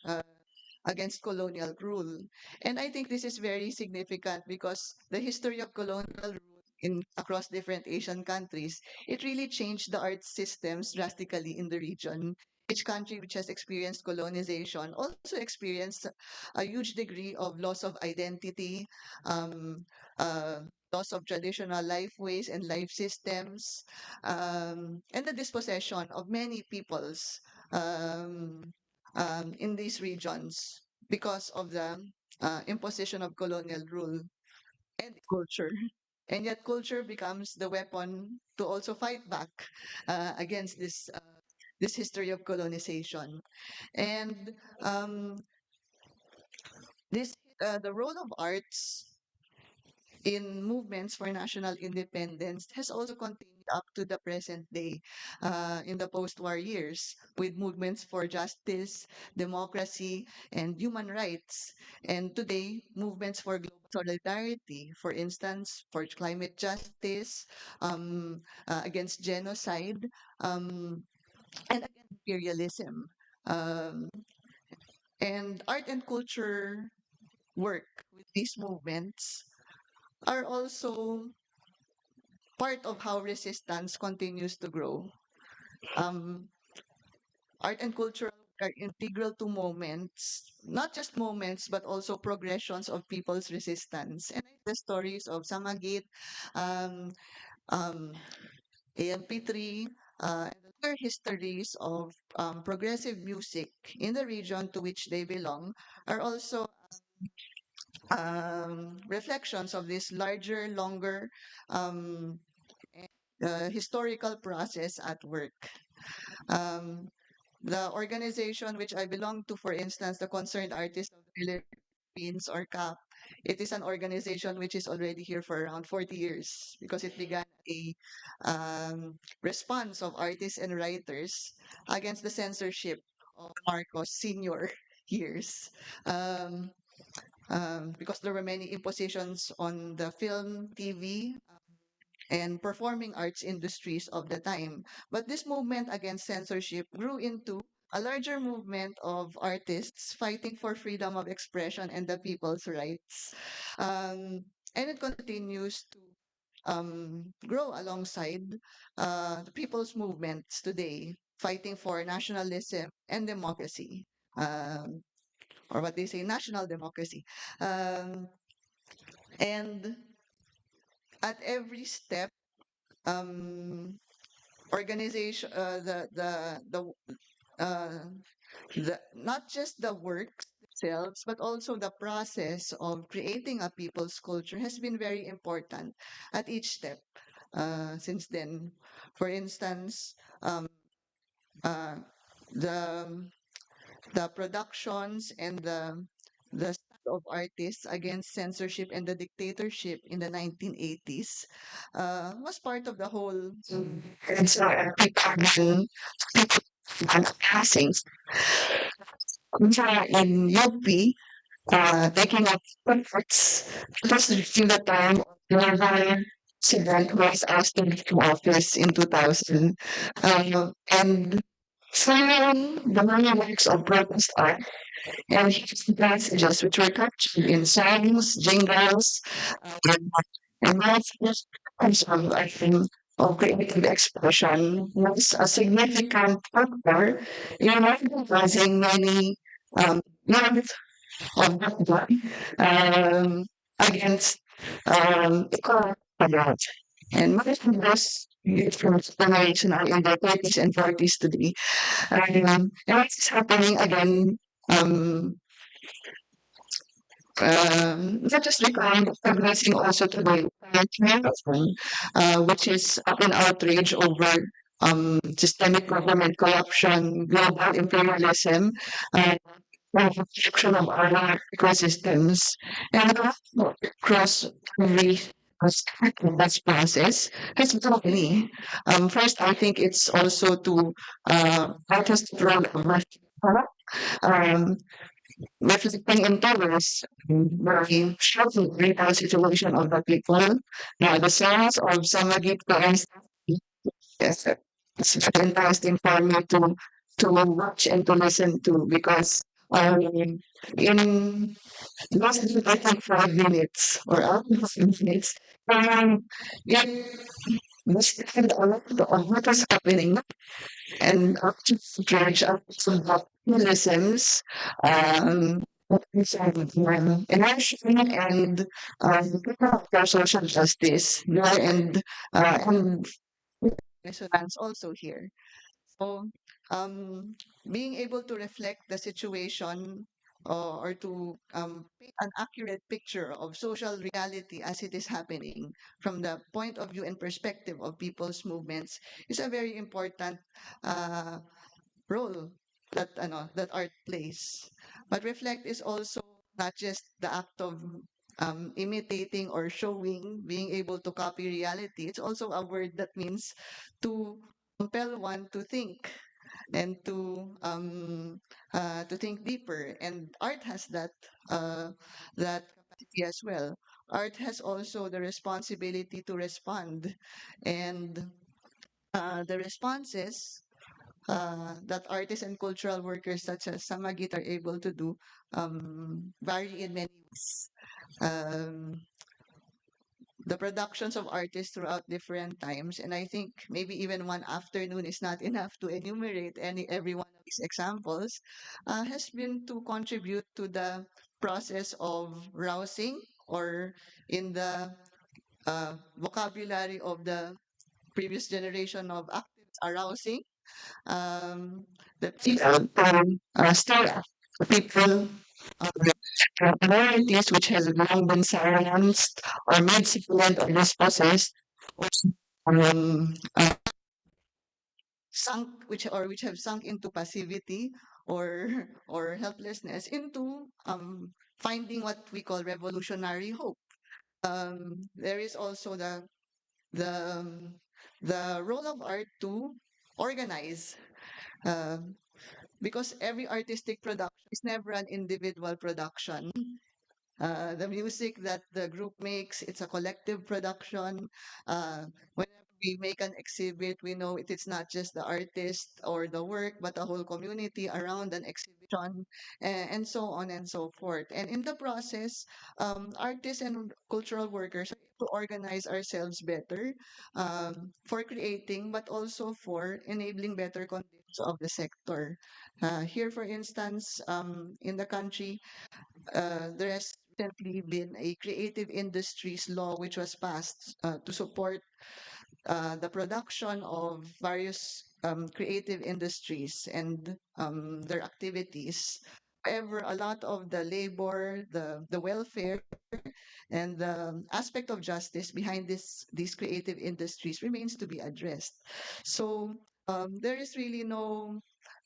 against colonial rule. And I think this is very significant because the history of colonial rule in across different Asian countries, it really changed the art systems drastically in the region. Each country which has experienced colonization also experienced a huge degree of loss of identity, um, uh, loss of traditional life ways and life systems, and the dispossession of many peoples um, in these regions because of the imposition of colonial rule and culture. And yet, culture becomes the weapon to also fight back against this history of colonization. And this the role of arts in movements for national independence has also continued up to the present day in the post-war years with movements for justice, democracy, and human rights. And today, movements for global solidarity, for instance, for climate justice, against genocide, and against imperialism. Um, and art and culture work with these movements are also part of how resistance continues to grow. Um, art and culture are integral to moments, not just moments, but also progressions of people's resistance. And the stories of Samagit, um, um, AMP3, and other histories of progressive music in the region to which they belong are also reflections of this larger, longer um, historical process at work. Um, the organization which I belong to, for instance, the Concerned Artists of the Philippines, or CAP, it is an organization which is already here for around 40 years because it began a response of artists and writers against the censorship of Marcos senior years. Um, because there were many impositions on the film, TV, and performing arts industries of the time. But this movement against censorship grew into a larger movement of artists fighting for freedom of expression and the people's rights. And it continues to grow alongside the people's movements today, fighting for nationalism and democracy, or what they say, national democracy. Um, and at every step, um, organization, uh, not just the works themselves, but also the process of creating a people's culture has been very important at each step since then. For instance, uh, the the productions and the stand of artists against censorship and the dictatorship in the 1980s was part of the whole. And so people passing in UP taking up efforts just during the time whenever President was asked to leave office in 2000. And following the many works of protest art and his messages which were captured in songs, jingles, and, and messages of, I think, of creative expression was a significant factor in organizing many young of that against equality. And most of us from generation are in their 30s and 40s today. And what's happening again, um, not just recalling, but progressing also to the marathon, which is an outrage over systemic government corruption, global imperialism, uh, protection of our ecosystems, and across every aspect of that process has been many. First, I think it's also to artist role of um, reflecting intolerance by showing the real situation of the people. Now, the songs of Samagit, for instance, yes, it's fantastic for me to watch and to listen to because in less than I think 5 minutes or out of 5 minutes, it described a lot of what is happening and up to judge up to the mechanisms election and for social justice there and resonance also here. So being able to reflect the situation or to paint an accurate picture of social reality as it is happening from the point of view and perspective of people's movements is a very important uh, role that that art plays. But reflect is also not just the act of imitating or showing, being able to copy reality. It's also a word that means to compel one to think and to think deeper. And art has that capacity as well. Art has also the responsibility to respond, and the responses that artists and cultural workers such as Samagit are able to do vary in many ways. Um, the productions of artists throughout different times, and I think maybe even one afternoon is not enough to enumerate every one of these examples, has been to contribute to the process of rousing, or in the vocabulary of the previous generation of activists, arousing the people stir the people minorities which has long been silenced or made silent or dispossessed or sunk which have sunk into passivity or or helplessness into finding what we call revolutionary hope. There is also the um, the role of art to organize, um, because every artistic production is never an individual production. The music that the group makes, it's a collective production. Whenever we make an exhibit, we know it is not just the artist or the work, but the whole community around an exhibition, and so on and so forth. And in the process, artists and cultural workers are able to organize ourselves better for creating, but also for enabling better conditions of the sector. Here, for instance, in the country, there has recently been a creative industries law which was passed to support the production of various creative industries and their activities. However, a lot of the labor, the welfare, and the aspect of justice behind these creative industries remains to be addressed. So there is really no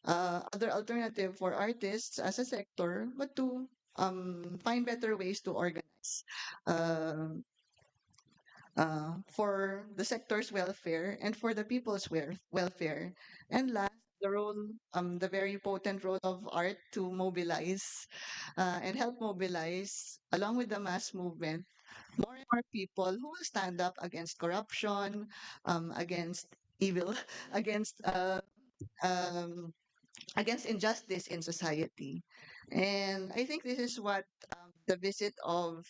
other alternative for artists as a sector but to find better ways to organize. Um for the sector's welfare and for the people's welfare. And last, the very potent role of art to mobilize and help mobilize, along with the mass movement, more and more people who will stand up against corruption, against evil, against um, against injustice in society. And I think this is what the visit of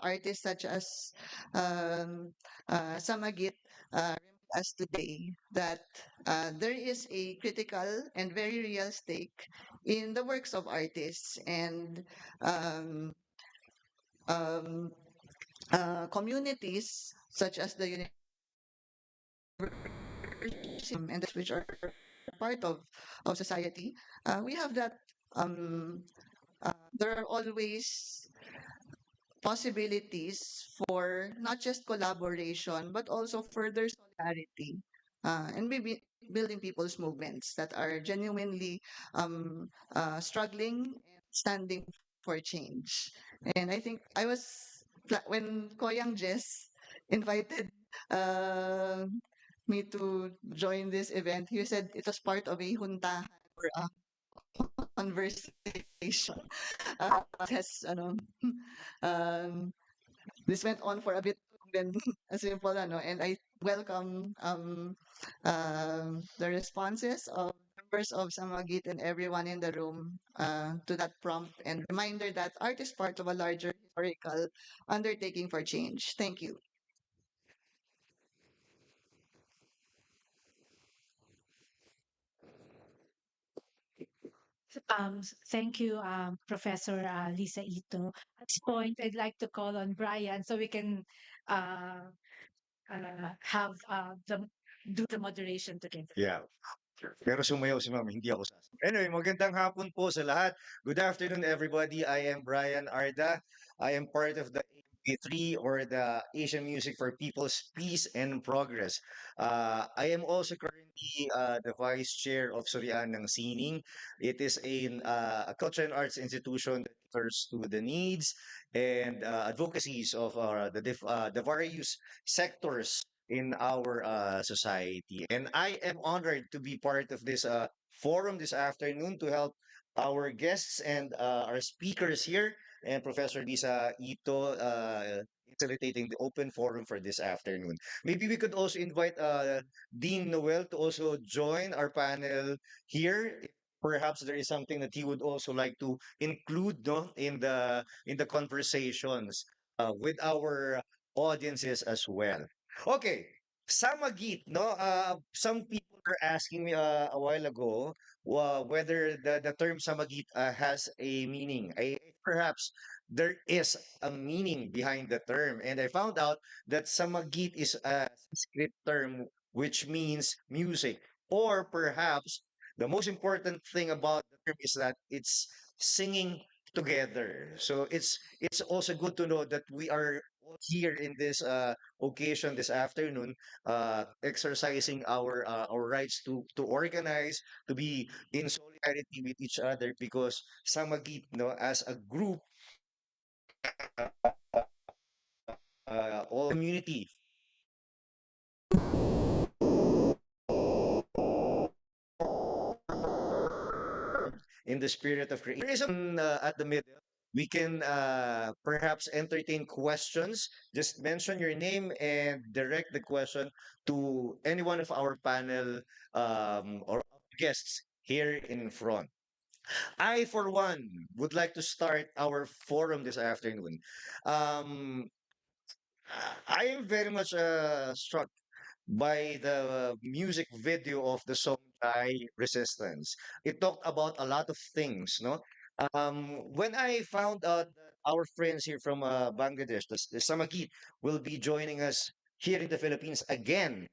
artists such as um, Samagit remind us today that there is a critical and very real stake in the works of artists and um, um, communities such as the and which are part of society. We have that there are always possibilities for not just collaboration but also further solidarity and maybe building people's movements that are genuinely struggling and standing for change. And I think when Koyang Jess invited uh, me to join this event, he said it was part of a juntahan or a conversation. Has um, this went on for a bit than a simple ano, and I welcome the responses of members of Samagit and everyone in the room to that prompt and reminder that art is part of a larger historical undertaking for change. Thank you. Thank you, Professor Lisa Ito. At this point, I'd like to call on Brian so we can uh, have do the moderation together. Yeah. Pero sumayaw si ma'am, hindi ako sasayaw. Anyway, magandang hapon po sa lahat. Good afternoon, everybody. I am Brian Arda. I am part of the AMP3 or the Asian Music for People's Peace and Progress. I am also currently the Vice Chair of Surian ng Sining. It is a culture and arts institution that caters to the needs and advocacies of the various sectors in our society. And I am honored to be part of this forum this afternoon to help our guests and our speakers here and Professor Lisa Ito facilitating the open forum for this afternoon. Maybe we could also invite Dean Noel to also join our panel here. If perhaps there is something that he would also like to include, no, in the conversations with our audiences as well. Okay, Samagit, no? Some people were asking me a while ago whether the term Samagit has a meaning. Perhaps there is a meaning behind the term, and I found out that Samagit is a Sanskrit term which means music, or perhaps the most important thing about the term is that it's singing together. So it's also good to know that we are all here in this occasion this afternoon, exercising our rights to organize, to be in solidarity with each other, because Samagit, no, as a group, all community in the spirit of creation. There is at the middle. We can perhaps entertain questions. Just mention your name and direct the question to any one of our panel or guests here in front. I, for one, would like to start our forum this afternoon. Um, I am very much struck by the music video of the song Thai Resistance. It talked about a lot of things, no? When I found out that our friends here from Bangladesh, the Samagit, will be joining us here in the Philippines again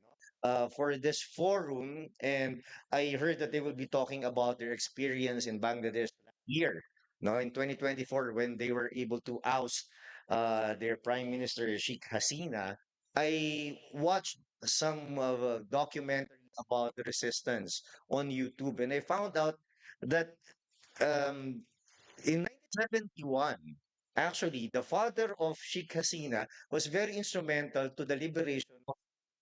for this forum, and I heard that they will be talking about their experience in Bangladesh last year, no, in 2024, when they were able to oust their Prime Minister Sheikh Hasina. I watched some documentary about the resistance on YouTube, and I found out that um, in 1971, actually, the father of Sheikh Hasina was very instrumental to the liberation of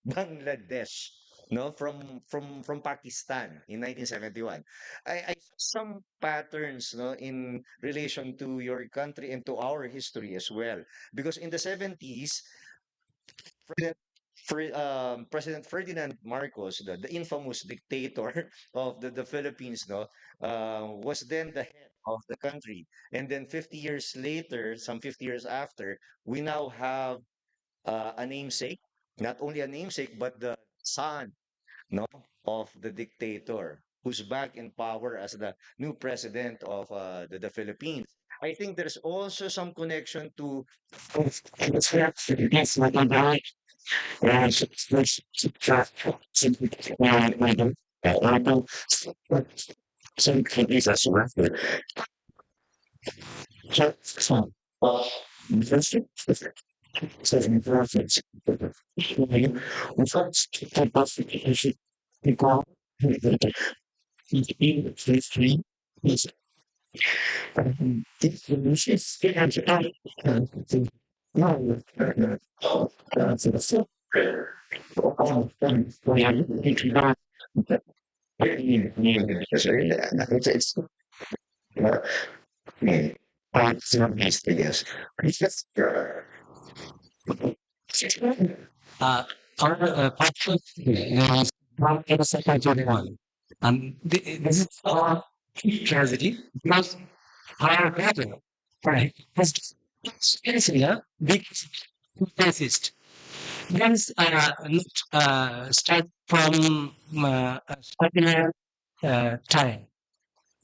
Bangladesh, no, from Pakistan in 1971. I saw some patterns, no, in relation to your country and to our history as well, because in the 70s, President President Ferdinand Marcos, the infamous dictator of the Philippines, no, was then the head of the country. And then 50 years later, some 50 years after, we now have a namesake, not only a namesake, but the son, no, of the dictator who's back in power as the new president of the Philippines. I think there's also some connection to it's Uh, our podcast is 1 and this is our tragedy because our brother, right, has experiencing a big racist. Let's not start from secular time.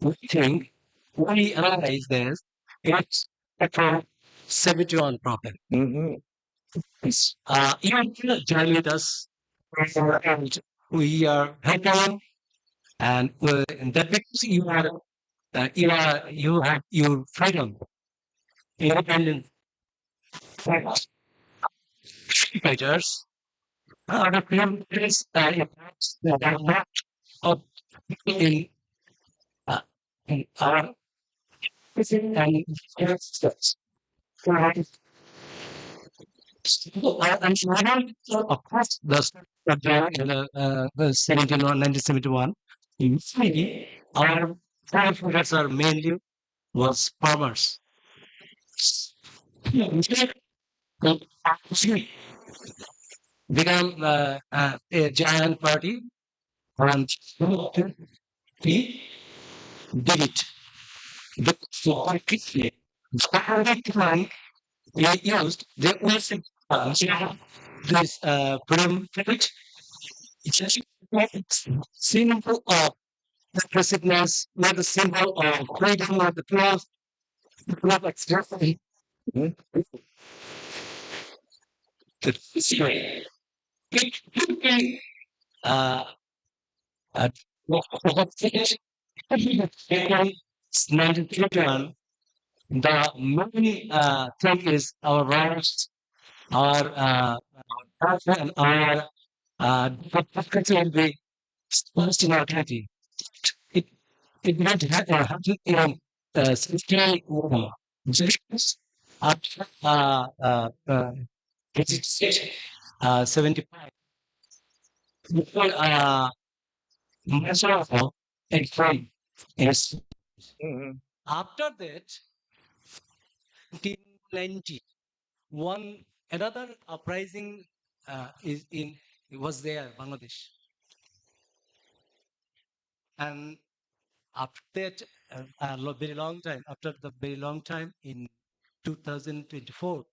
We think we analyze this. It's from 71 problem. Mhm. You will join with us, and we are helping, and that because you have your freedom, independent fighters. The freedom is not of in uh, in our and I'm of course, the 1971, in Sweden, our forefathers are mainly was farmers. Become a giant party and we did it. But for quickly, the we used the music this freedom fight. It's just it's symbol of aggressiveness, not the symbol of freedom of the cloth, not exactly the history. It could be uh, uh, what's it? 1951, the main thing is our rights, our culture, and our democracy will be exposed in our country. It it might happen in 61 just after 75 before Masarafo and Frey. Yes. Mhm. After that, 1990, one another uprising is in was there Bangladesh, and after that, very long time after the very long time in 2024,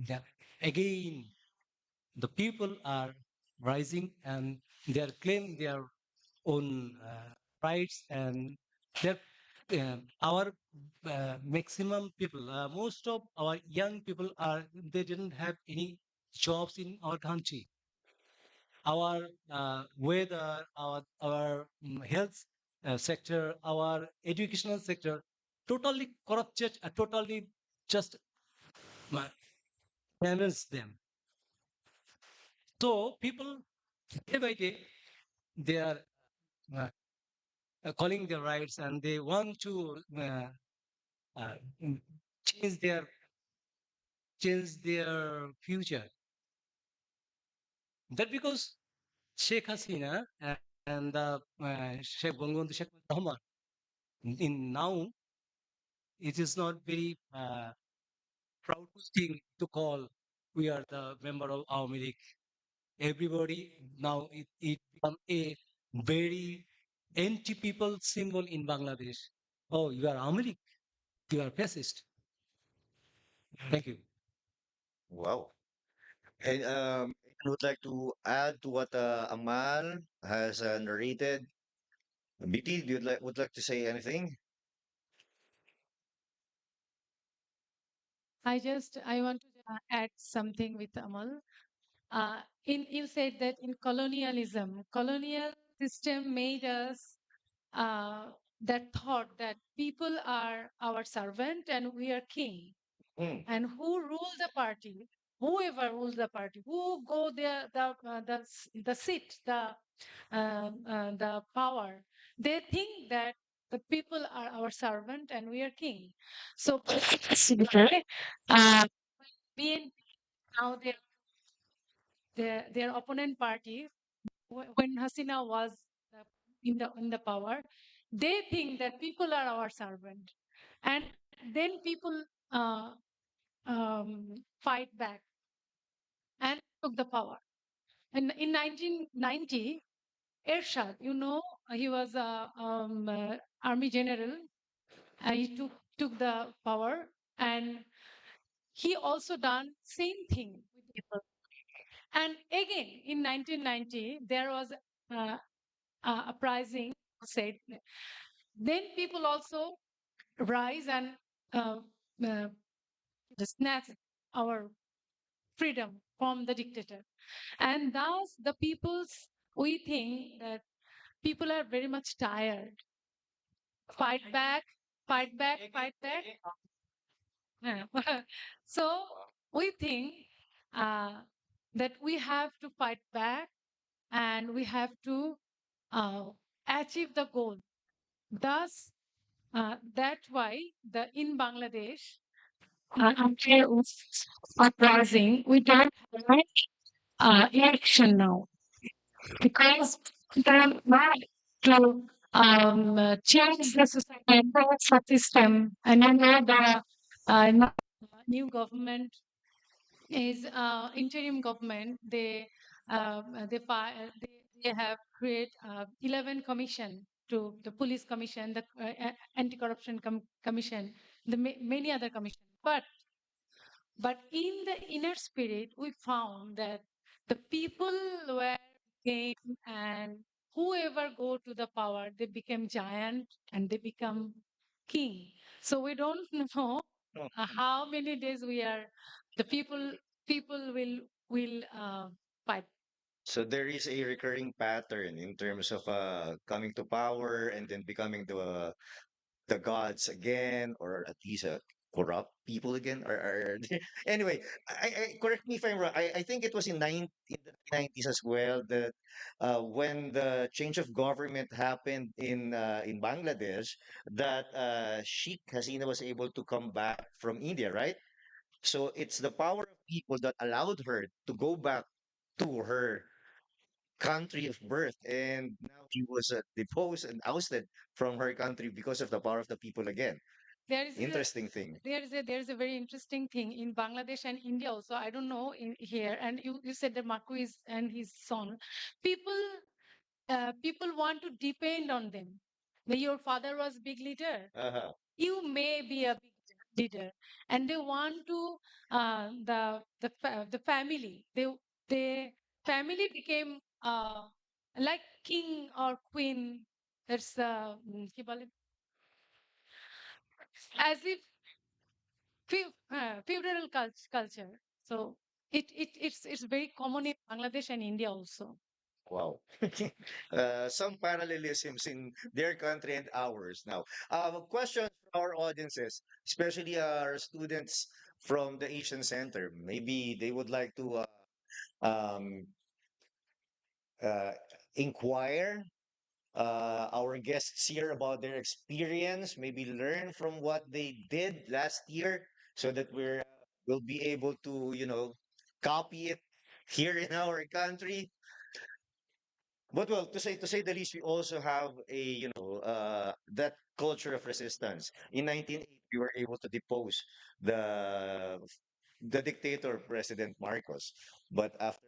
that again the people are rising and they are claiming their own rights and their our maximum people, most of our young people are they didn't have any jobs in our country. Our weather, our health sector, our educational sector, totally corrupted, totally just uh, damaged them. So people day by day they are uh, calling their rights and they want to uh, mm, change their change their future. That because Sheikh Hasina and Sheikh Bangabandhu Sheikh Rahman in now it is not very proud thing to call we are the member of Awami League. Everybody now it become a very anti people symbol in Bangladesh. Oh, you are Awami League, you are fascist. Thank you. Wow. And I would like to add to what Amal has narrated. BT, do you would like to say anything? I want to add something with Amal. In you said that in colonialism, colonial system made us that thought that people are our servant and we are king. Mm. And who rule the party? Whoever rules the party, who go there, the seat, the power. They think that the people are our servant and we are king. So, uh, BNP now their opponent party when Hasina was in the power, they think that people are our servant, and then people uh, fight back and took the power. And in 1990, Ershad, he was a army general. He took the power, and he also done same thing with people. And again, in 1990, there was uprising. Said then people also rise and uh, uh, snatch our freedom from the dictator. And thus, the people's we think that people are very much tired. Fight back, fight back, fight back. Yeah. So we think uh, that we have to fight back and we have to uh, achieve the goal. Thus, that's why in Bangladesh, after uprising, we don't have election now because the want to change the society system, and I know the new government is interim government. They have create 11 commission to the police commission, the anti-corruption commission, many other commission. But in the inner spirit, we found that the people were came and whoever go to the power, they become giant and they become king. So we don't know how many days the people will fight. So there is a recurring pattern in terms of coming to power and then becoming the gods again, or at least corrupt people again. Or anyway, correct me if I'm wrong. I think it was in the 90s as well that when the change of government happened in Bangladesh, that Sheikh Hasina was able to come back from India, right? So it's the power of people that allowed her to go back to her country of birth, and now she was deposed and ousted from her country because of the power of the people again. There is a Interesting thing. there is a very interesting thing in Bangladesh and India also. I don't know in here. And you said the Marquis and his son. People people want to depend on them. Your father was big leader. Uh-huh. You may be a big leader, and they want to the family. They family became like king or queen. That's কি বলে? as if feudal culture. So it's very common in Bangladesh and India also. Wow. Some parallelisms in their country and ours now. Questions from our audiences, especially our students from the Asian Center. Maybe they would like to um, uh, inquire our guests here about their experience, maybe learn from what they did last year so that we'll be able to, copy it here in our country. But well, to say the least, we also have that culture of resistance. In 1980, we were able to depose the the dictator President Marcos. But after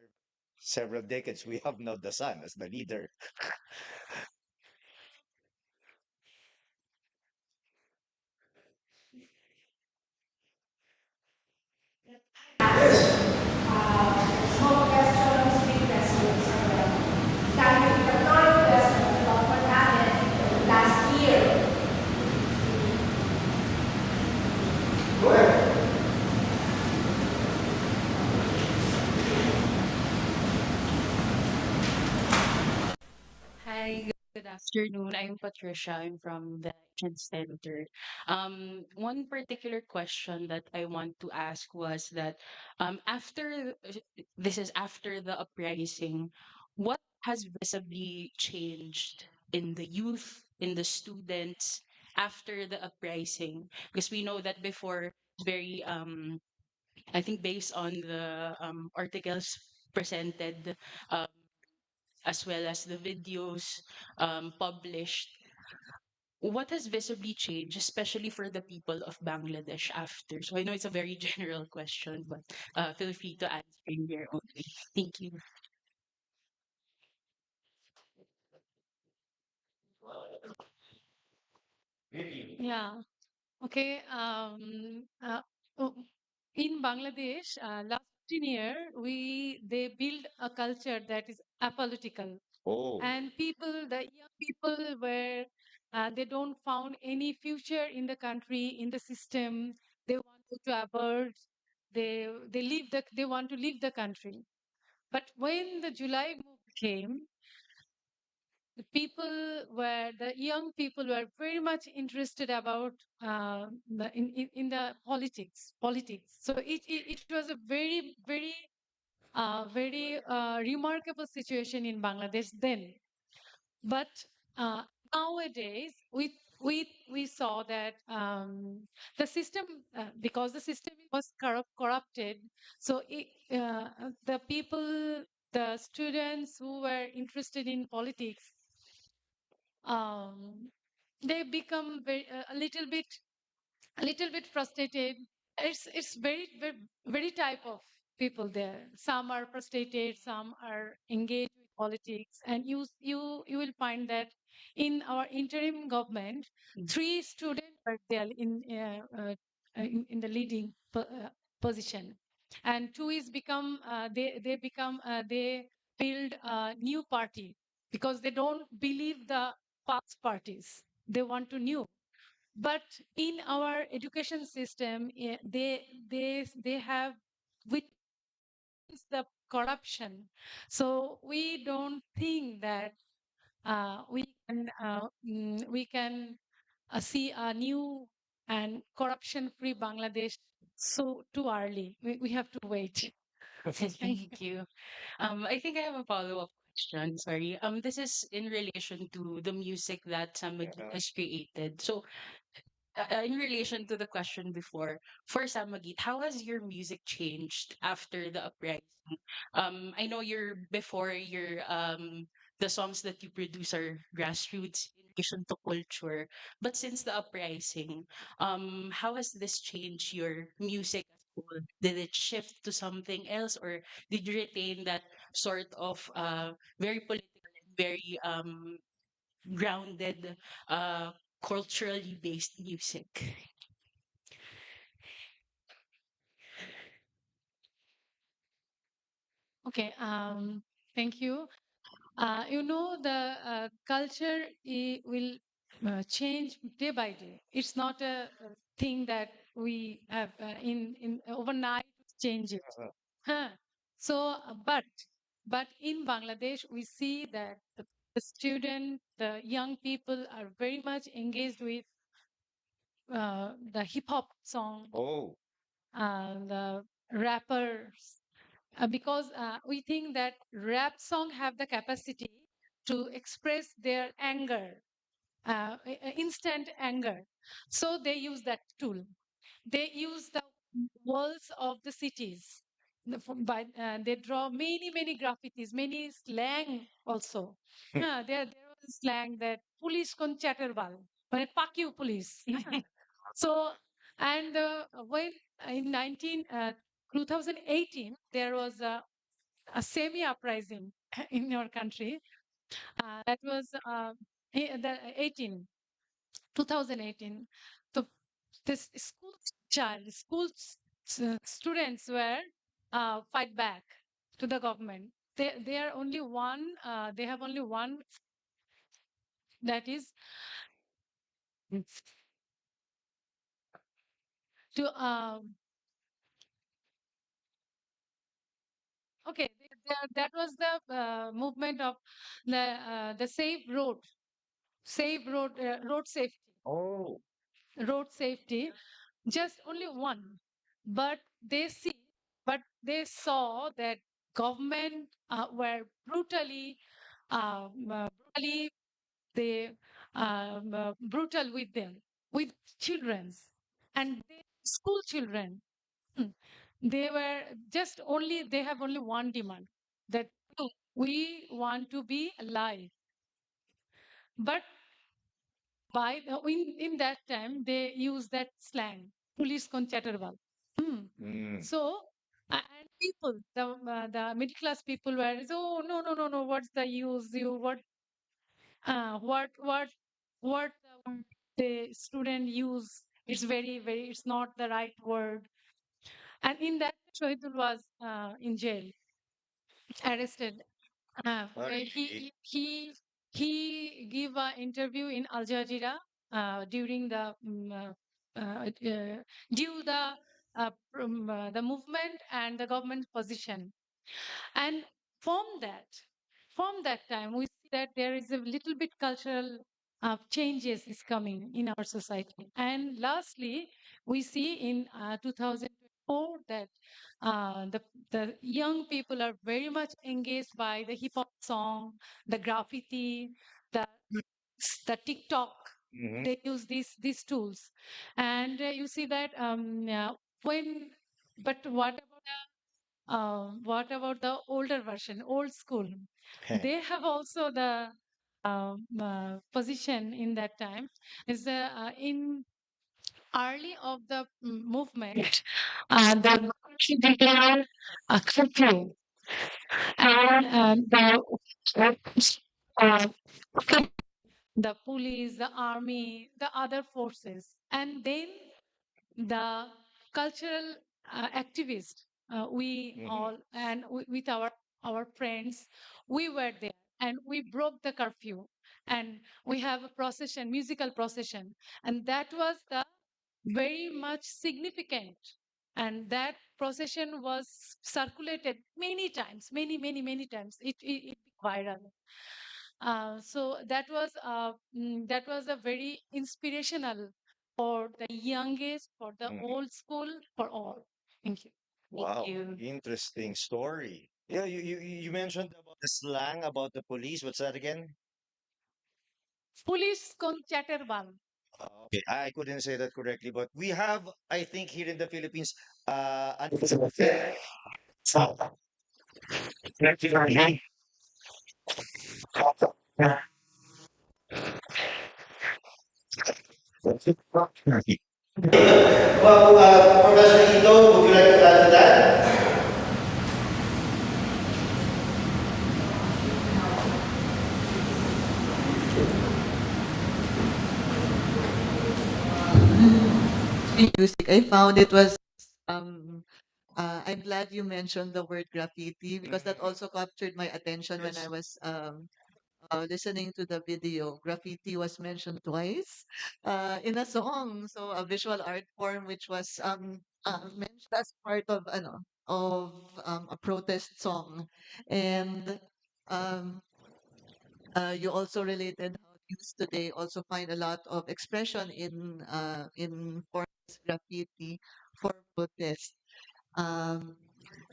several decades, we have now the son as the leader. Small questions, big questions as well. Can you the current questions about what happened last year? Hi, good afternoon. I'm Patricia. I'm from the Asian Center. One particular question that I want to ask was that this is after the uprising, what has visibly changed in the youth, in the students after the uprising? Because we know that before, very I think based on the articles presented, um, as well as the videos published, what has visibly changed, especially for the people of Bangladesh after? So I know it's a very general question, but feel free to answer in your own way. Thank you. Yeah. Okay. Oh, in Bangladesh, last 15 year, they build a culture that is apolitical, Oh. and the young people were they don't found any future in the country, in the system. They wanted to avoid. They want to leave the country. But when the July move came, the young people were very much interested about in the politics. So it was a very remarkable situation in Bangladesh then. But uh, nowadays, we saw that the system, because the system was corrupted, so the people, the students who were interested in politics, um, they become a little bit frustrated. It's very type of people there. Some are frustrated, some are engaged with politics, and you will find that in our interim government, three students are there in the leading position, and two is become they build a new party because they don't believe the past parties. They want to new, but in our education system, they have witnessed the corruption. So we don't think that we can see a new and corruption-free Bangladesh so too early. We have to wait. Thank you. I think I have a follow-up question. Sorry. This is in relation to the music that somebody Uh, has created. So in relation to the question before, for Samagit, how has your music changed after the uprising? I know the songs that you produce are grassroots in relation to culture, but since the uprising, how has this changed your music as a whole? Did it shift to something else, or did you retain that sort of very political and very grounded, uh, culturally based music? Okay. Thank you. The culture will. change day by day. It's not a thing that we have in overnight change it. Huh. So, but in Bangladesh, we see that the student, the young people are very much engaged with the hip hop song, Oh. the rappers, because we think that rap song have the capacity to express their anger, instant anger. So they use that tool. They use the walls of the cities. They draw many graffitis, many slang also. There was a slang that police kon chatterbal, but pakiu police. So, and when in 2018, there was a semi-uprising in your country. That was the 2018. So this school students were fight back to the government. They are only one. They have only one. That is to okay. That was the movement of the road safety. Oh. Road safety, just only one. But they see, but they saw that government were brutally they brutal with them, with childrens, and school children. Hmm. They were just only they have only one demand, that we want to be alive. But in that time they use that slang, police kon chatterbal. Mm. So and people, the middle class people were, oh, no, what's the use, you what the student use, it's very, it's not the right word. And in that Shahidul was in jail, arrested. Okay. He gave an interview in Al Jazeera during the due the movement and the government position. And from that, from that time, we see that there is a little bit cultural changes is coming in our society. And lastly, we see in 2004 that the young people are very much engaged by the hip hop song, the graffiti, the the TikTok. Mhm. They use these tools, and you see that when. But what about the older version, old school? They have also the position in that time. Is in early of the movement, the declared a curfew, and uh, the police, the army, the other forces, and then the cultural activists, we all, and with our friends, we were there, and we broke the curfew, and we have a procession, musical procession, and that was the very much significant. And that procession was circulated many times, many times. It viral. So that was a very inspirational for the young age, for the Mhm. old school, for all. Thank you. Wow, you. interesting story. Yeah, you mentioned about the slang about the police. What's that again? Police con chatterbang. Okay, I couldn't say that correctly, but we have, I think, here in the Philippines, an Well, Professor Ito, would you like to add to that? Music. I found it was I'm glad you mentioned the word graffiti because that also captured my attention when I Yes. was listening to the video, graffiti was mentioned twice in a song. So a visual art form which was mentioned as part of a protest song, and um, you also related how youth today also find a lot of expression in forms graffiti for protest. Um,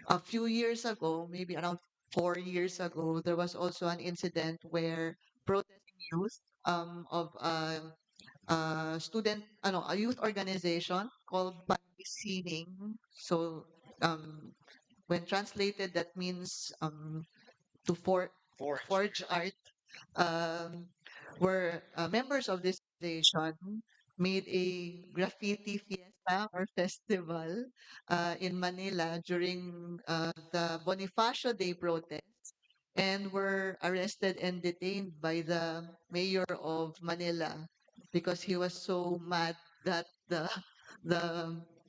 a few years ago, maybe around 4 years ago, there was also an incident where protesting youth of student, a youth organization called Sining. So um, when translated, that means to Forge. forge art, um, where members of this organization made a graffiti fiesta or festival in Manila during the Bonifacio Day protest, and were arrested and detained by the mayor of Manila because he was so mad that the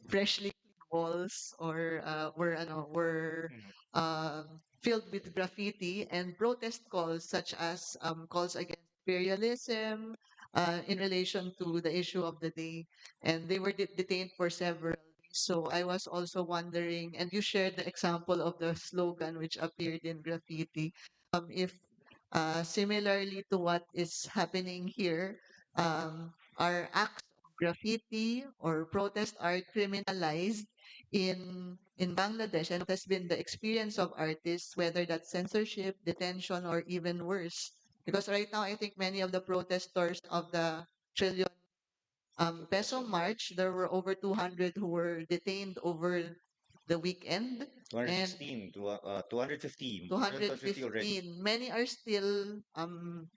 freshly cleaned walls were Mhm. uh, filled with graffiti, and protest calls such as calls against imperialism in relation to the issue of the day, and they were detained for several days. So I was also wondering, and you shared the example of the slogan which appeared in graffiti. If similarly to what is happening here, are acts of graffiti or protest art criminalized in Bangladesh, and what has been the experience of artists, whether that's censorship, detention, or even worse? Because right now, I think many of the protesters of the trillion peso march, there were over 200 who were detained over the weekend, and 216 to 250. More than 250 already. 215. Many are still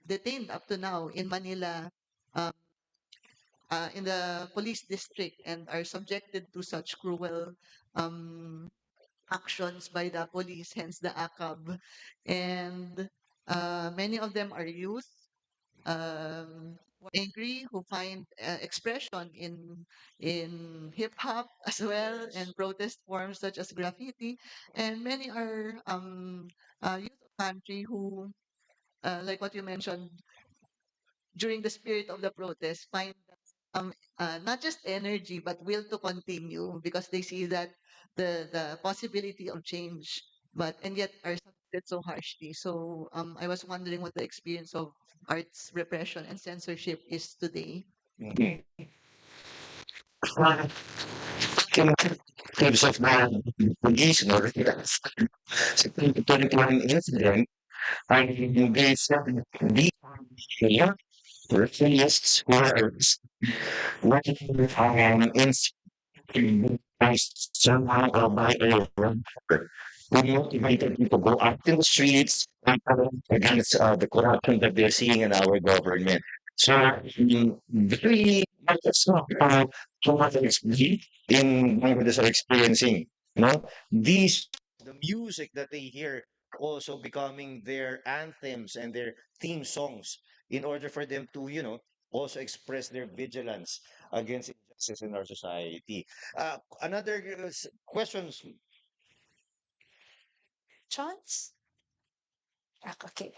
detained up to now in Manila, um, in the police district, and are subjected to such cruel um, actions by the police, hence the ACAB. And many of them are youth, who are angry, who find expression in hip hop as well, and protest forms such as graffiti, and many are youth of country who, like what you mentioned, during the spirit of the protest, find not just energy but will to continue because they see that the possibility of change, but and yet are subjected so harshly. So I was wondering what the experience of arts repression and censorship is today. Mhm. Tips of the police or security incident and these yeah, refugees who are working in somehow or by a we motivated people to go out in the streets and against the corruption that they're seeing in our government. So very that's not so much in Bangladesh are experiencing. You know, these The music that they hear also becoming their anthems and their theme songs in order for them to, also express their vigilance against injustice in our society. Another questions. Chance? Okay.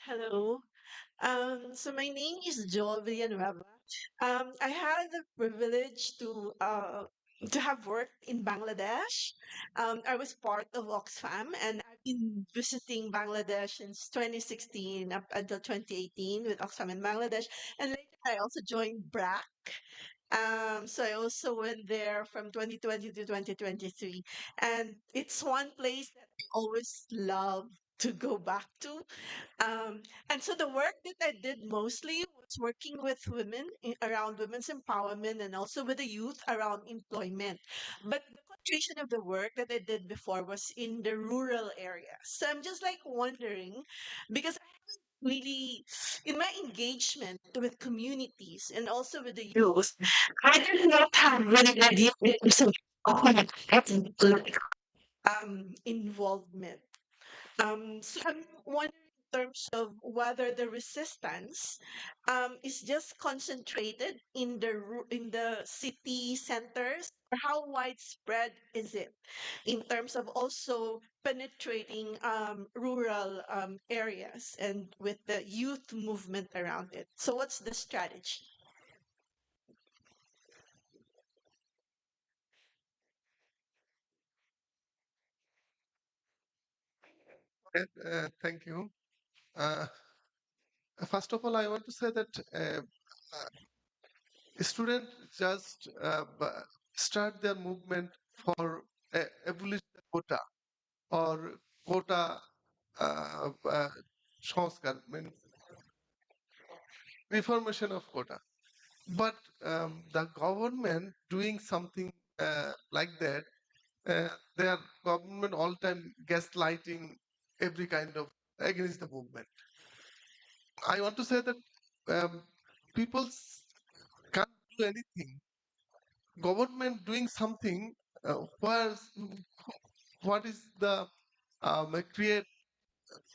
Hello. So my name is Joel Villanueva. I had the privilege to have worked in Bangladesh. I was part of Oxfam, and I've been visiting Bangladesh since 2016 up until 2018 with Oxfam in Bangladesh. And later, I also joined BRAC. So I also went there from 2020 to 2023, and it's one place that I always love to go back to. um, and so the work that I did mostly was working with women around women's empowerment and also with the youth around employment. But the concentration of the work that I did before was in the rural area. So I'm just like wondering, because really, in my engagement with communities and also with the youth, I did not have really the deep involvement. So I'm wondering in terms of whether the resistance is just concentrated in the city centers or how widespread is it in terms of also penetrating rural areas and with the youth movement around it? So, what's the strategy? Okay, thank you. Uh, First of all, I want to say that students just start their movement for abolish the quota or quota সংস্কার means reformation of quota. But the government doing something like that, their government all time gaslighting every kind of against the movement. I want to say that people can't do anything. Government doing something where what is the create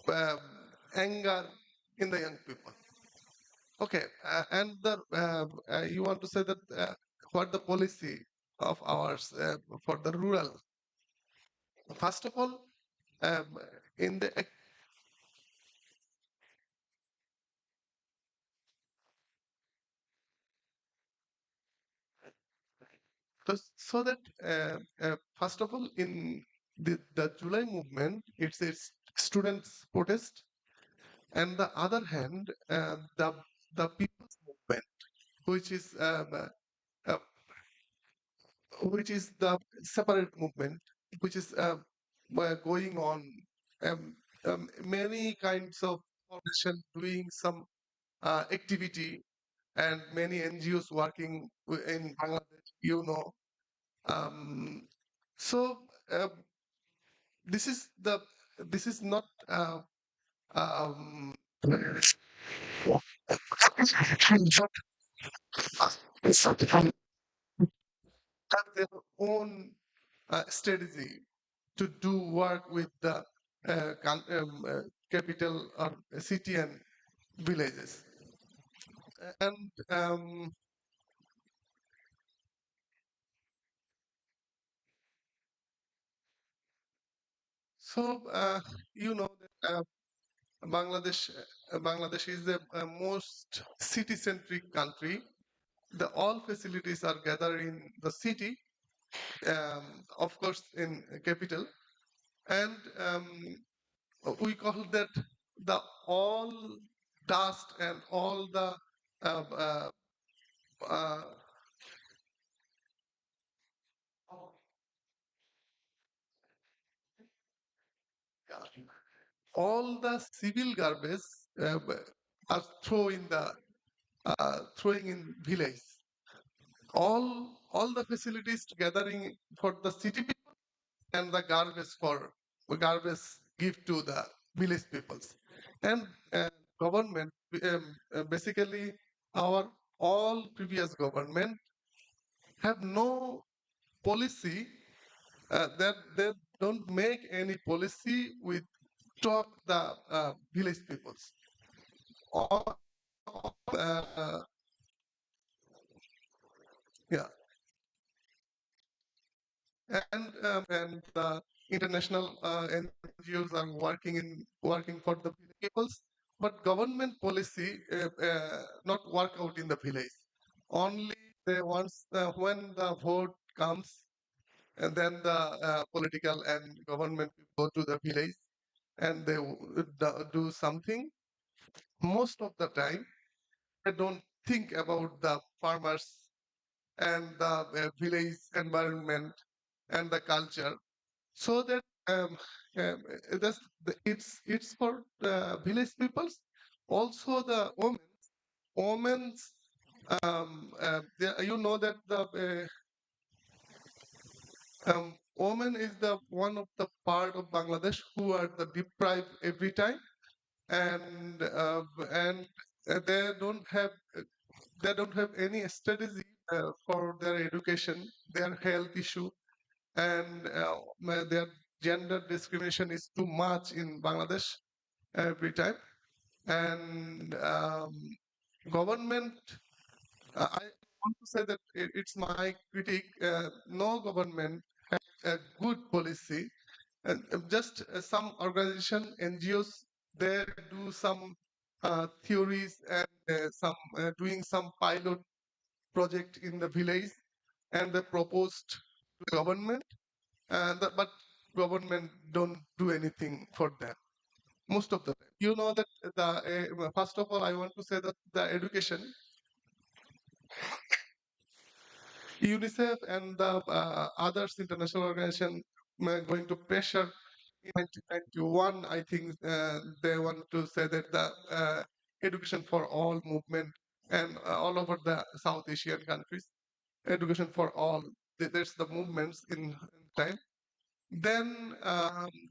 um, anger in the young people. Okay, and you want to say that what the policy of ours for the rural. First of all, um, in the so that first of all in the July movement, it's a students protest, and the other hand, the people's movement, which is uh, which is the separate movement, which is going on many kinds of foundation doing some activity and many NGOs working in Bangladesh, you know. Um, so uh, this is the this is not um, have their own strategy to do work with the capital or city and villages. And so you know that Bangladesh is the most city-centric country. The all facilities are gathered in the city, of course, in capital, and we call that the all dust and all the uh, uh, uh, all the civil garbage uh, are throwing in village. All the facilities gathering for the city people and the garbage give to the village peoples. And government basically our all previous government have no policy that they don't make any policy with talk the village peoples. All, yeah, and the international NGOs are working for the peoples, but government policy not work out in the village. Only they once when the vote comes, and then the political and government go to the village and they do something. Most of the time, they don't think about the farmers and the village environment and the culture. So that um, it's for village peoples. Also, the women's you know that the women is the one of the part of Bangladesh who are the deprived every time, and they don't have any strategy for their education, their health issue, and their gender discrimination is too much in Bangladesh every time. And government, want to say that it's my critique. No government has a good policy. Just some organization, NGOs, they do some theories and some doing some pilot project in the village, and they proposed to the government, but government don't do anything for them most of the time. You know that first of all, I want to say that the education, UNICEF and the others international organization going to pressure in 1991. I think they want to say that the education for all movement and all over the South Asian countries, education for all. There's the movements in time. Then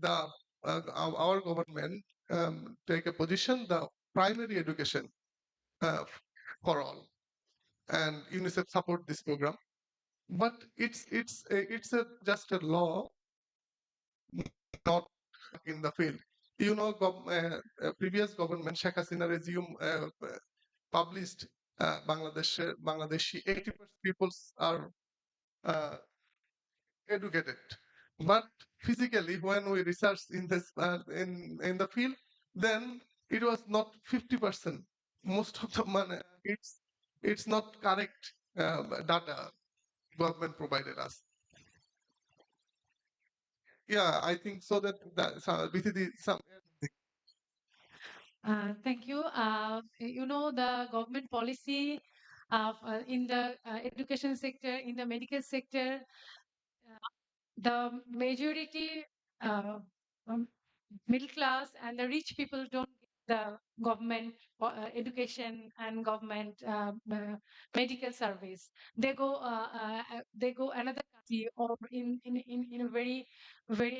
the our government take a position, the primary education uh, for all, and UNICEF support this program. But it's just a law, not in the field. You know, previous government, Sheikh Hasina regime, published Bangladeshi 80% peoples are uh, educated, but physically when we research in this in the field, then it was not 50%. Most of the money, it's not correct data government provided us. Yeah, I think so that BCD some. Thank you. You know, the government policy in the education sector, in the medical sector, the majority um, middle class and the rich people don't get the government education and government medical service. They go another country or in a very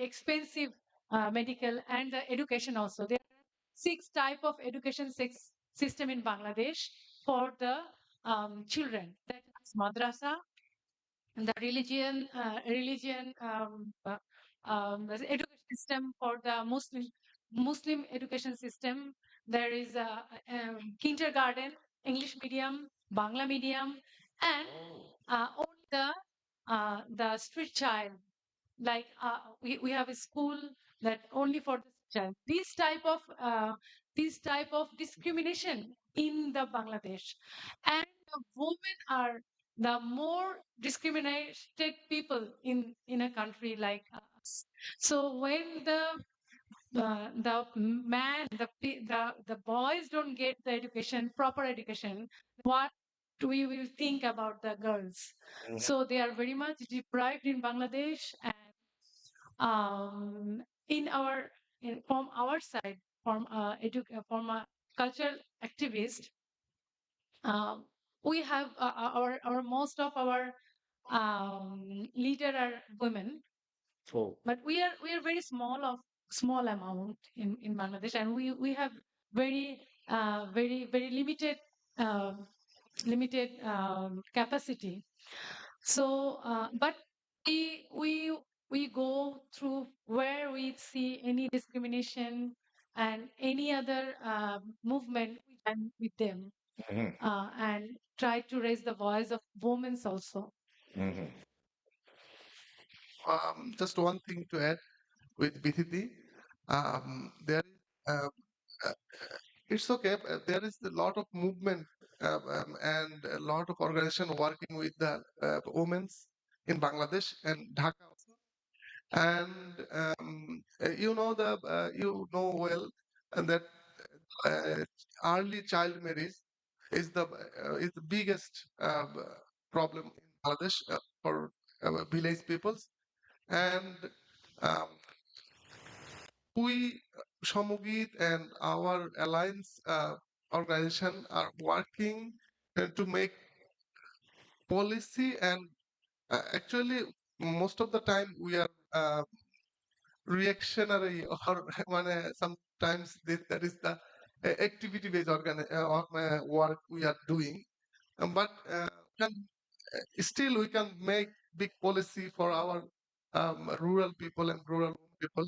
expensive medical and education also. There are six type of education system in Bangladesh for the children. That is madrasa, the the education system for the Muslim education system. There is a kindergarten, English medium, Bangla medium, and only the street child. Like we have a school that only for the child. This type of discrimination in the Bangladesh, and the women are the more discriminated people in a country like us. So when the man the boys don't get the education, proper education, what we will think about the girls? So they are very much deprived in Bangladesh, and in our from our side, from a cultural activist, um, we have our most of our leader are women, but we are very small amount in Bangladesh, and we have very limited uh, capacity. So, but we go through where we see any discrimination and any other movement and with them, Mhm, and try to raise the voice of women also. mhm. Just one thing to add with BCD. There is uh, it's okay. There is a lot of movement and a lot of organization working with the women's in Bangladesh and Dhaka also. And you know well and that uh, early child marriage is the biggest problem in Bangladesh for village peoples. And um, we, Shamogit and our alliance organization are working to make policy, and actually most of the time we are reactionary or sometimes that is the activity based work we are doing. But can, still we can make big policy for our rural people and rural people.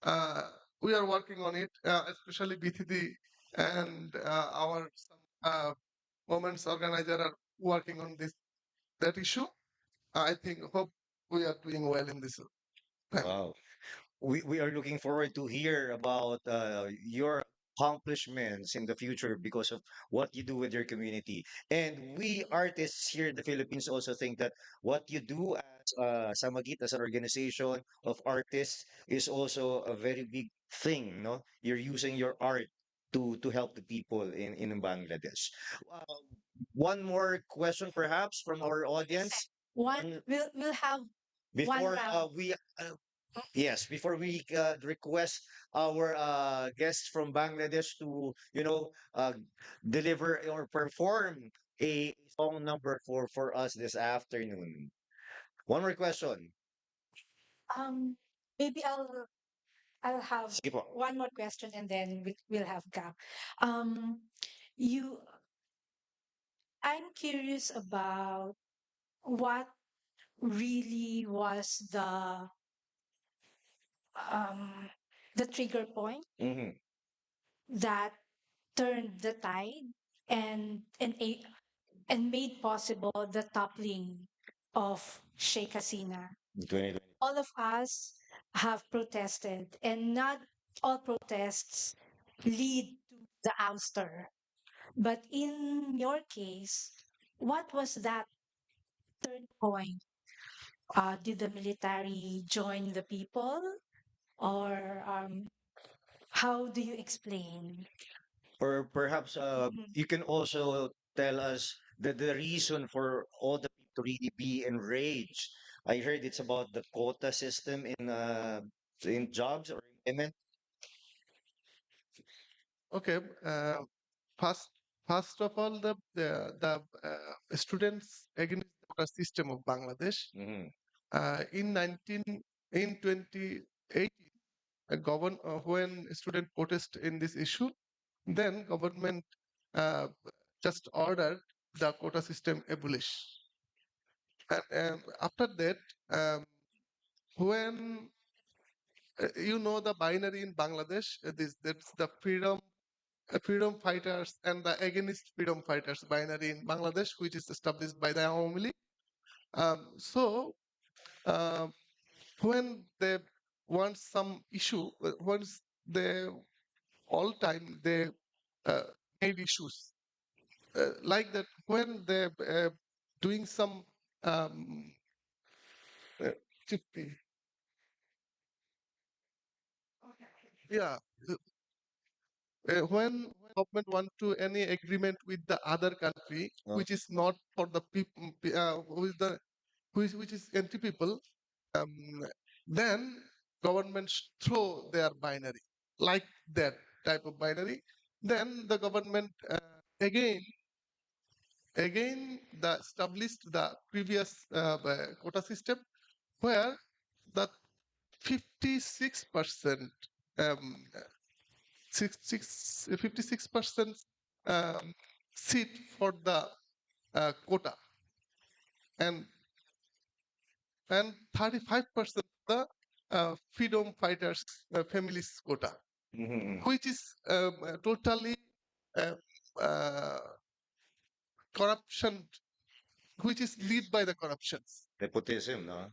uh, we are working on it, especially BTD and our some women's organizer are working on this that issue. I think hope we are doing well in this time. Wow. We are looking forward to hear about your accomplishments in the future because of what you do with your community. And we artists here in the Philippines also think that what you do as Samagit, as an organization of artists, is also a very big thing. No, you're using your art to help the people in Bangladesh. Uh, one more question, perhaps, from our audience. One, we'll have one Before round. we Yes, before we request our guests from Bangladesh to, deliver or perform a song number for us this afternoon. One more question. Um, maybe I'll have Sige po. one more question and then we'll have gap. Um, you, I'm curious about what really was um the trigger point Mhm. that turned the tide and made possible the toppling of Sheikh Hasina. 2020. All of us have protested, and not all protests lead to the ouster. But in your case, what was that turn point? Did the military join the people, or how do you explain? Or perhaps Mhm. you can also tell us the reason for all the people to really be enraged. I heard it's about the quota system in jobs or employment. Okay. First, first of all, the students against the quota system of Bangladesh Mhm. in 2018, when student protest in this issue, then government uh, just ordered the quota system abolish. And after that, when the binary in Bangladesh, that's the freedom fighters and the against freedom fighters binary in Bangladesh, which is established by the Awami League. So uh, when they want some issue, once they all time they uh, made issues like that when they doing some um, uh, chippy. Yeah, when government want to any agreement with the other country Oh. which is not for the people with the which is anti people, um, then governments throw their binary like that type of binary. Then the government again the established the previous quota system where the 56% um, 56% seat for the quota and 35% the freedom fighters families quota, Mhm. which is totally uh, uh, corruption, which is lead by the corruptions. Nepotism, no?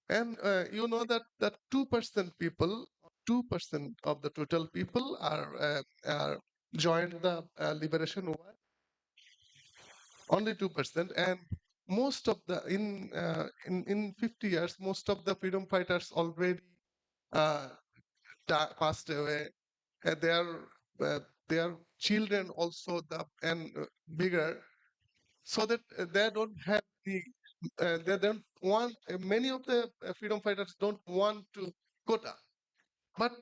And that 2% people, 2% of the total people are joined the liberation war, only 2%. And most of the in 50 years, most of the freedom fighters already uh, passed away. Their their children also bigger, so that they don't have they don't want many of the freedom fighters don't want to quota, but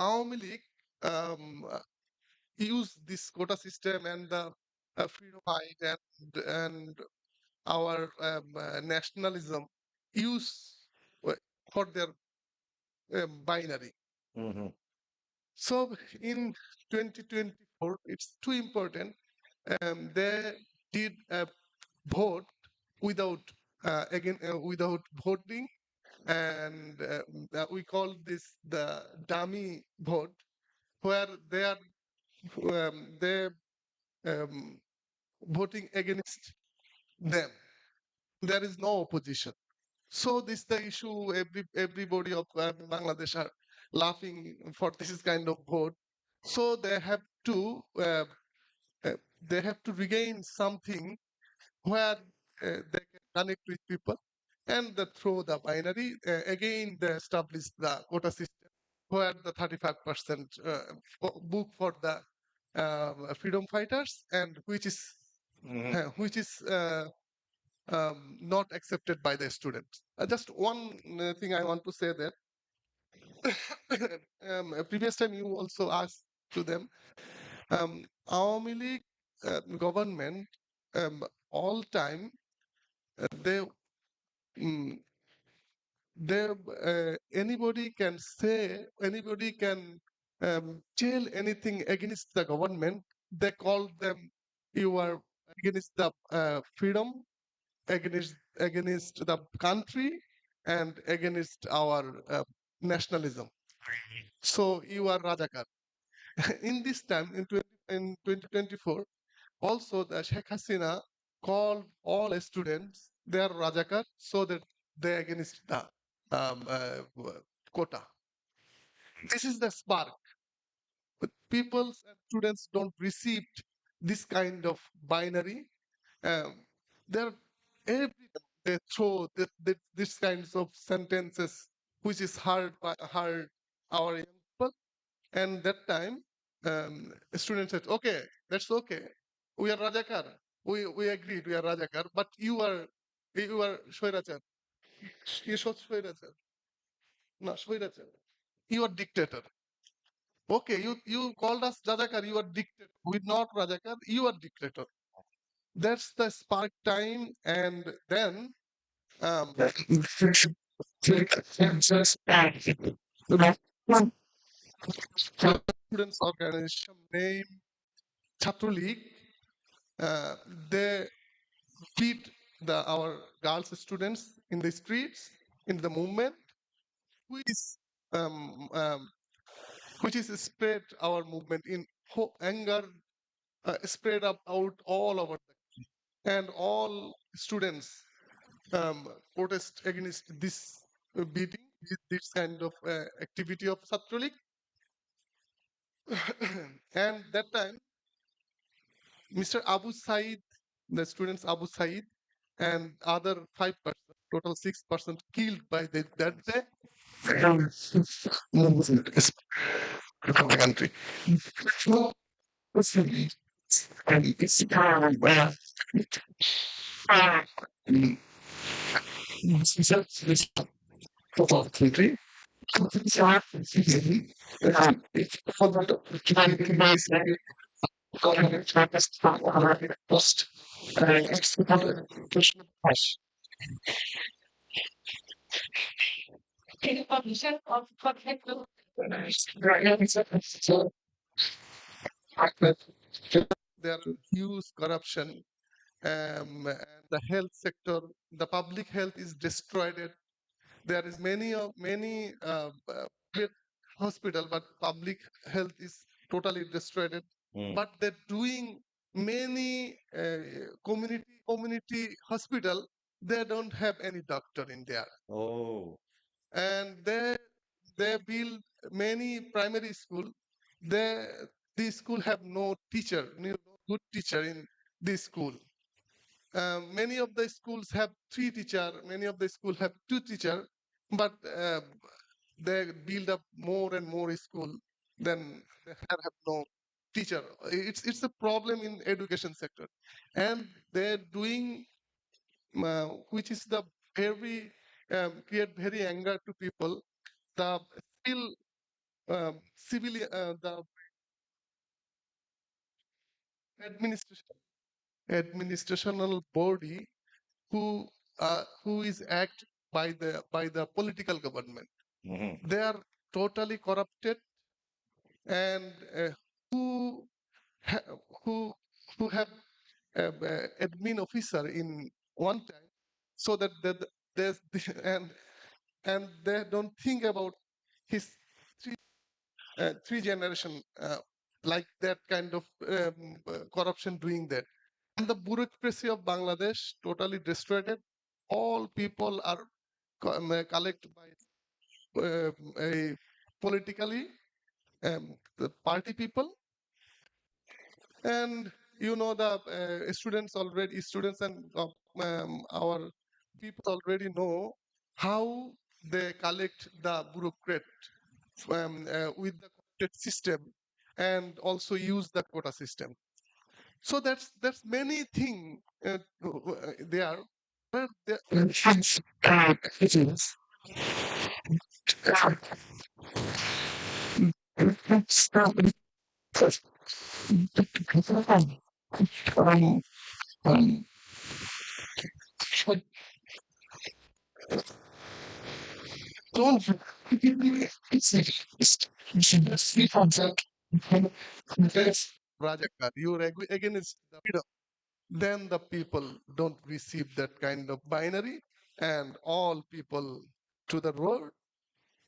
Awami League use this quota system and the freedom fight and our nationalism use uh, for their binary. Mhm. So in 2024, it's too important. They did a vote without without voting, and we call this the dummy vote, where they um, voting against them. There is no opposition. So this the issue. Everybody of Bangladesh are laughing for this kind of vote. So uh, they have to regain something where they can connect with people, and through the binary again they establish the quota system where the 35% book for the freedom fighters, and which is not accepted by the students. Just one thing I want to say that previous time you also asked to them, Awami League government all time they mm, anybody can say, anybody can tell anything against the government. They call them, you are against the freedom, against the country, and against our nationalism. So you are Rajakar. In this time, in 2024, also the Sheikh Hasina called all students, they are Rajakar, so that they against the quota. This is the spark. But people and students don't receive this kind of binary. Um, they're every time they throw this kinds of sentences, which is hard our young people. And that time, students said, "Okay, that's okay. We are Rajakar. We agreed. We are Rajakar. But you are Shoirachar. You shot Shoirachar. No, Shoirachar. You are dictator. Okay, you called us Rajakar. You are dictator. We're not Rajakar. You are dictator." That's the spark time, and then students organization name Chhatru League. Uh, they beat our girls students in the streets, in the movement, which is um, um, spread our movement in anger, spread up out all over and all students protest against this beating, this kind of activity of Satralik. And that time, Mr. Abu Said, the students Abu Said, and other 5%, total 6% killed by that day. Movement is from the country. And it's kind of this total country. Post. There are huge corruption, and the health sector, the public health is destroyed. There is many private hospital, but public health is totally destroyed. But they're doing many community hospital. They don't have any doctor in there. Oh. And they build many primary school. They These school have no teacher, no good teacher in this school. Many of the schools have 3 teacher, many of the schools have 2 teacher, but they build up more and more school than they have no teacher. It's a problem in education sector, and they're doing which is the very create very anger to people. The still civilian the administration administrational body who is act by the political government. They are totally corrupted, and who ha- who who have admin officer in one time, so that there's and they don't think about his three three generation like that kind of corruption doing that. And the bureaucracy of Bangladesh totally destroyed it. All people are collected by a politically the party people, and the students and our people already know how they collect the bureaucrat with the quoted system and also use the quota system. So that's many thing there. But don't Rajakar, you're against the freedom. Then the people don't receive that kind of binary, and all people to the road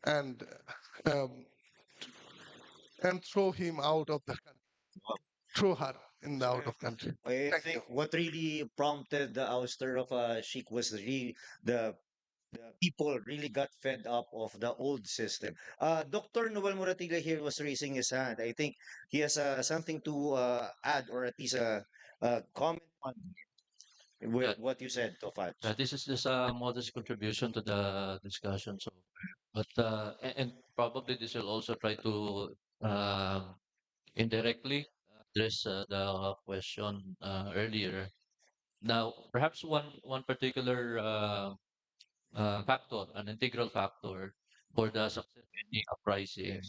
and um, and throw him out of the country, throw her in the So out of country. I Thank you. think what really prompted the ouster of Sheikh was really the the people really got fed up of the old system. Dr. Noel Muratilla here was raising his hand. I think he has something to add or at least a comment on with Yeah, what you said, Tofat. this is just a modest contribution to the discussion. So, but and probably this will also try to indirectly address the question earlier. Now, perhaps one particular factor, an integral factor for the success of any uprising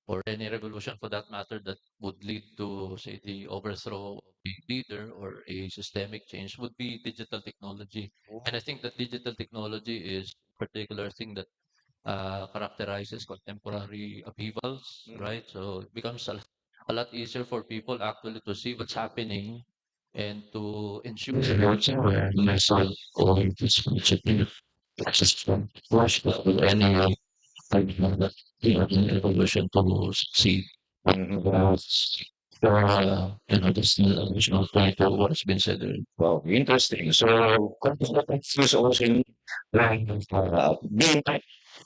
or any revolution for that matter that would lead to, say, the overthrow of a leader or a systemic change would be digital technology. And I think that digital technology is a particular thing that characterizes contemporary upheavals, Mhm. right? So it becomes a lot easier for people actually to see what's happening and to ensure myself or any revolution to succeed. Mhm. That's the original point of what has been said earlier. Well, interesting. So, context is also like being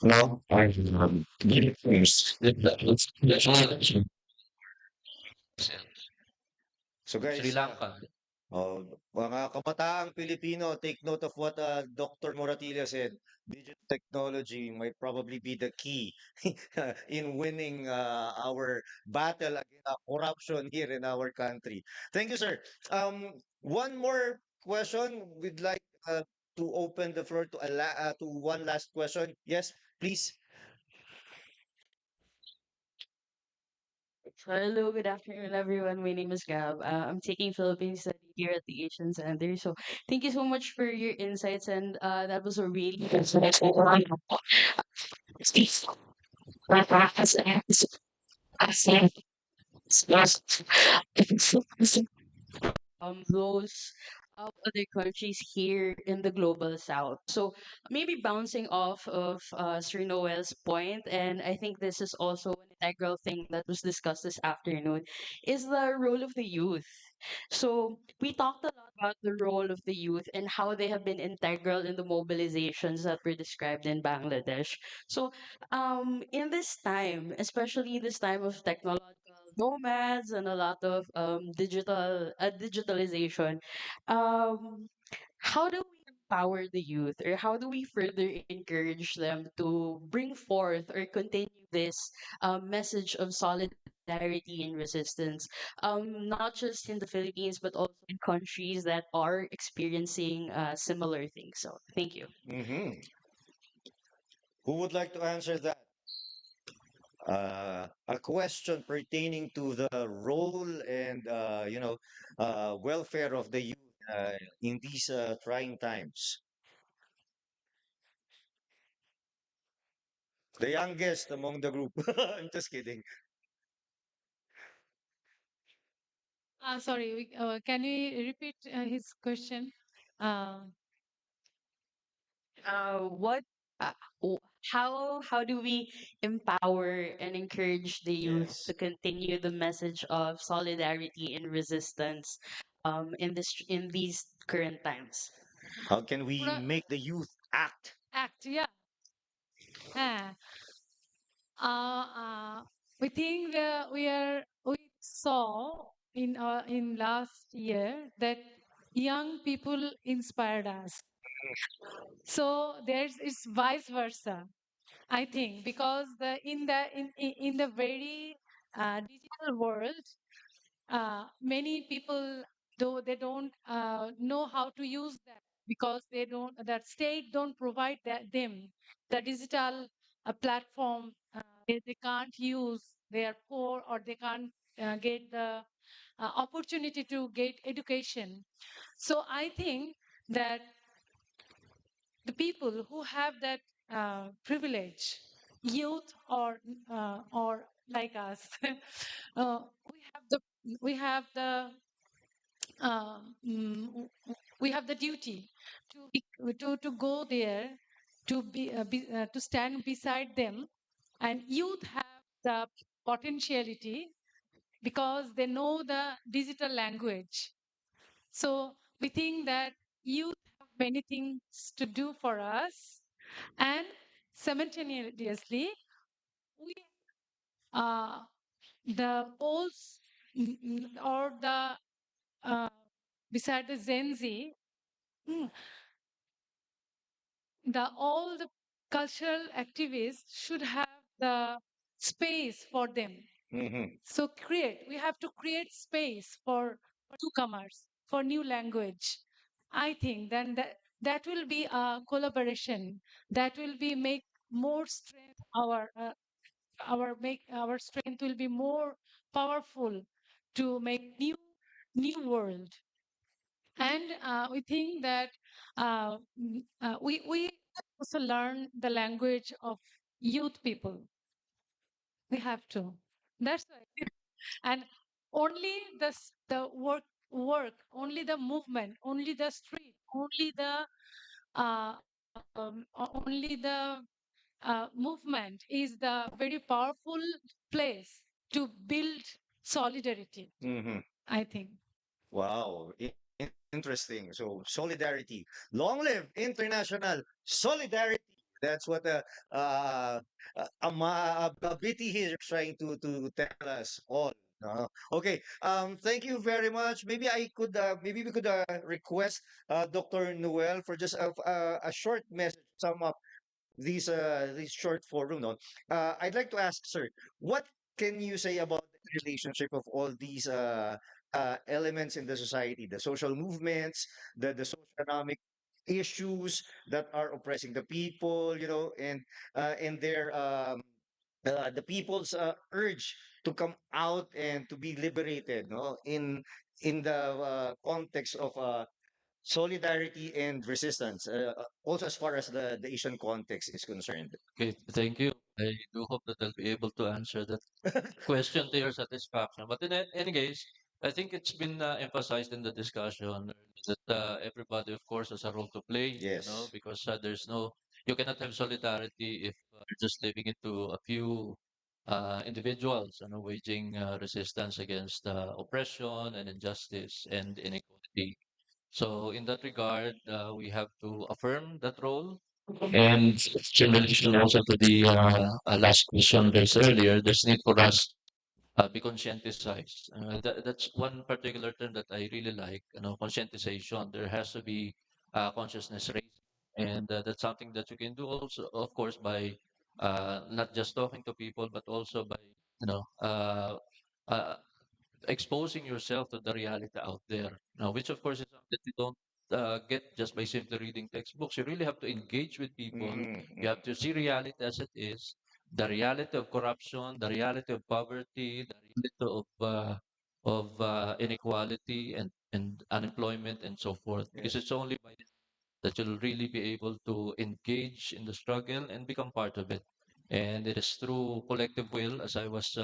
no, getting things. That's all. So Sri guys, Lanka. oh, mga kabataang Pilipino, take note of what Dr. Moratilla said. Digital technology might probably be the key in winning our battle against corruption here in our country. Thank you, sir. One more question. We'd like to open the floor to to one last question. Yes, please. So hello, good afternoon, everyone. My name is Gab. I'm taking Philippine study here at the Asian Center. So thank you so much for your insights, and that was a really those of other countries here in the global south. So maybe bouncing off of Sir Noel's point, and I think this is also an integral thing that was discussed this afternoon, is the role of the youth. So we talked a lot about the role of the youth and how they have been integral in the mobilizations that were described in Bangladesh. So in this time, especially this time of technological nomads and a lot of digitalization, um, how do we empower the youth, or how do we further encourage them to bring forth or continue this message of solidarity and resistance, not just in the Philippines but also in countries that are experiencing similar things? So thank you. Hmm. Who would like to answer that? A question pertaining to the role and welfare of the youth in these trying times. The youngest among the group. I'm just kidding. Sorry, can we repeat his question? Uh, What uh, w- how do we empower and encourage the youth to Yes. continue the message of solidarity and resistance in these current times? How can we Pro- make the youth act? Act, yeah. Ah, uh, uh, we think that we saw in last year that young people inspired us. So there's it's vice versa. I think because in the very digital world, many people, though they don't know how to use that because they don't that state don't provide them the digital platform. They can't use, they are poor, or they can't get the opportunity to get education. So I think that the people who have that privilege, youth or like us, uh, we have the we have the duty to go there, to stand beside them. And youth have the potentiality because they know the digital language. So we think that youth have many things to do for us, and simultaneously we the polls, or the uh, beside the Gen Z, mm, the all the cultural activists should have the space for them. Hmm. So we have to create space for newcomers, for new language. I think then that will be a collaboration that will be make more strength our strength will be more powerful to make new world. And we think that we also learn the language of youth people. We have to. That's why. And only the work, only the movement, only the street, only the only the movement is the very powerful place to build solidarity, Hmm. I think. Wow, interesting. So solidarity, long live international solidarity. That's what Biti here is trying to tell us all. Okay. Thank you very much. Maybe I could. Maybe we could request Dr. Noel for just a short message to sum up these short forum. No, I'd like to ask, sir, what can you say about the relationship of all these elements in the society, the social movements, the socioeconomic issues that are oppressing the people, and their the people's urge to come out and to be liberated, no, in the context of solidarity and resistance, also as far as the Asian context is concerned. Okay, thank you. I do hope that I'll be able to answer that question to your satisfaction. But in any case, I think it's been emphasized in the discussion earlier that everybody, of course, has a role to play, Yes. because you cannot have solidarity if you're just leaving it to a few individuals, waging resistance against oppression and injustice and inequality. So in that regard, we have to affirm that role. And in relation also to the last question raised earlier, there's need for us be conscientized. That's one particular term that I really like, conscientization. There has to be consciousness raising. And that's something that you can do also, of course, by not just talking to people, but also by, you know, uh, uh, exposing yourself to the reality out there. Now, which of course is something that you don't get just by simply reading textbooks. You really have to engage with people. You have to see reality as it is, the reality of corruption, the reality of poverty, the reality of inequality and unemployment and so forth. Because Yes. it's only by that you'll really be able to engage in the struggle and become part of it. And it is through collective will, as I was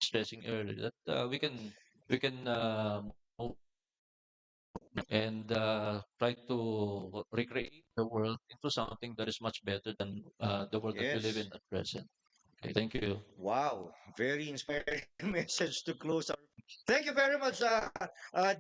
stressing earlier, that we can move and try to recreate the world into something that is much better than the world that we live Yes. in at present. Okay, thank you. Wow, very inspiring message to close our. Thank you very much,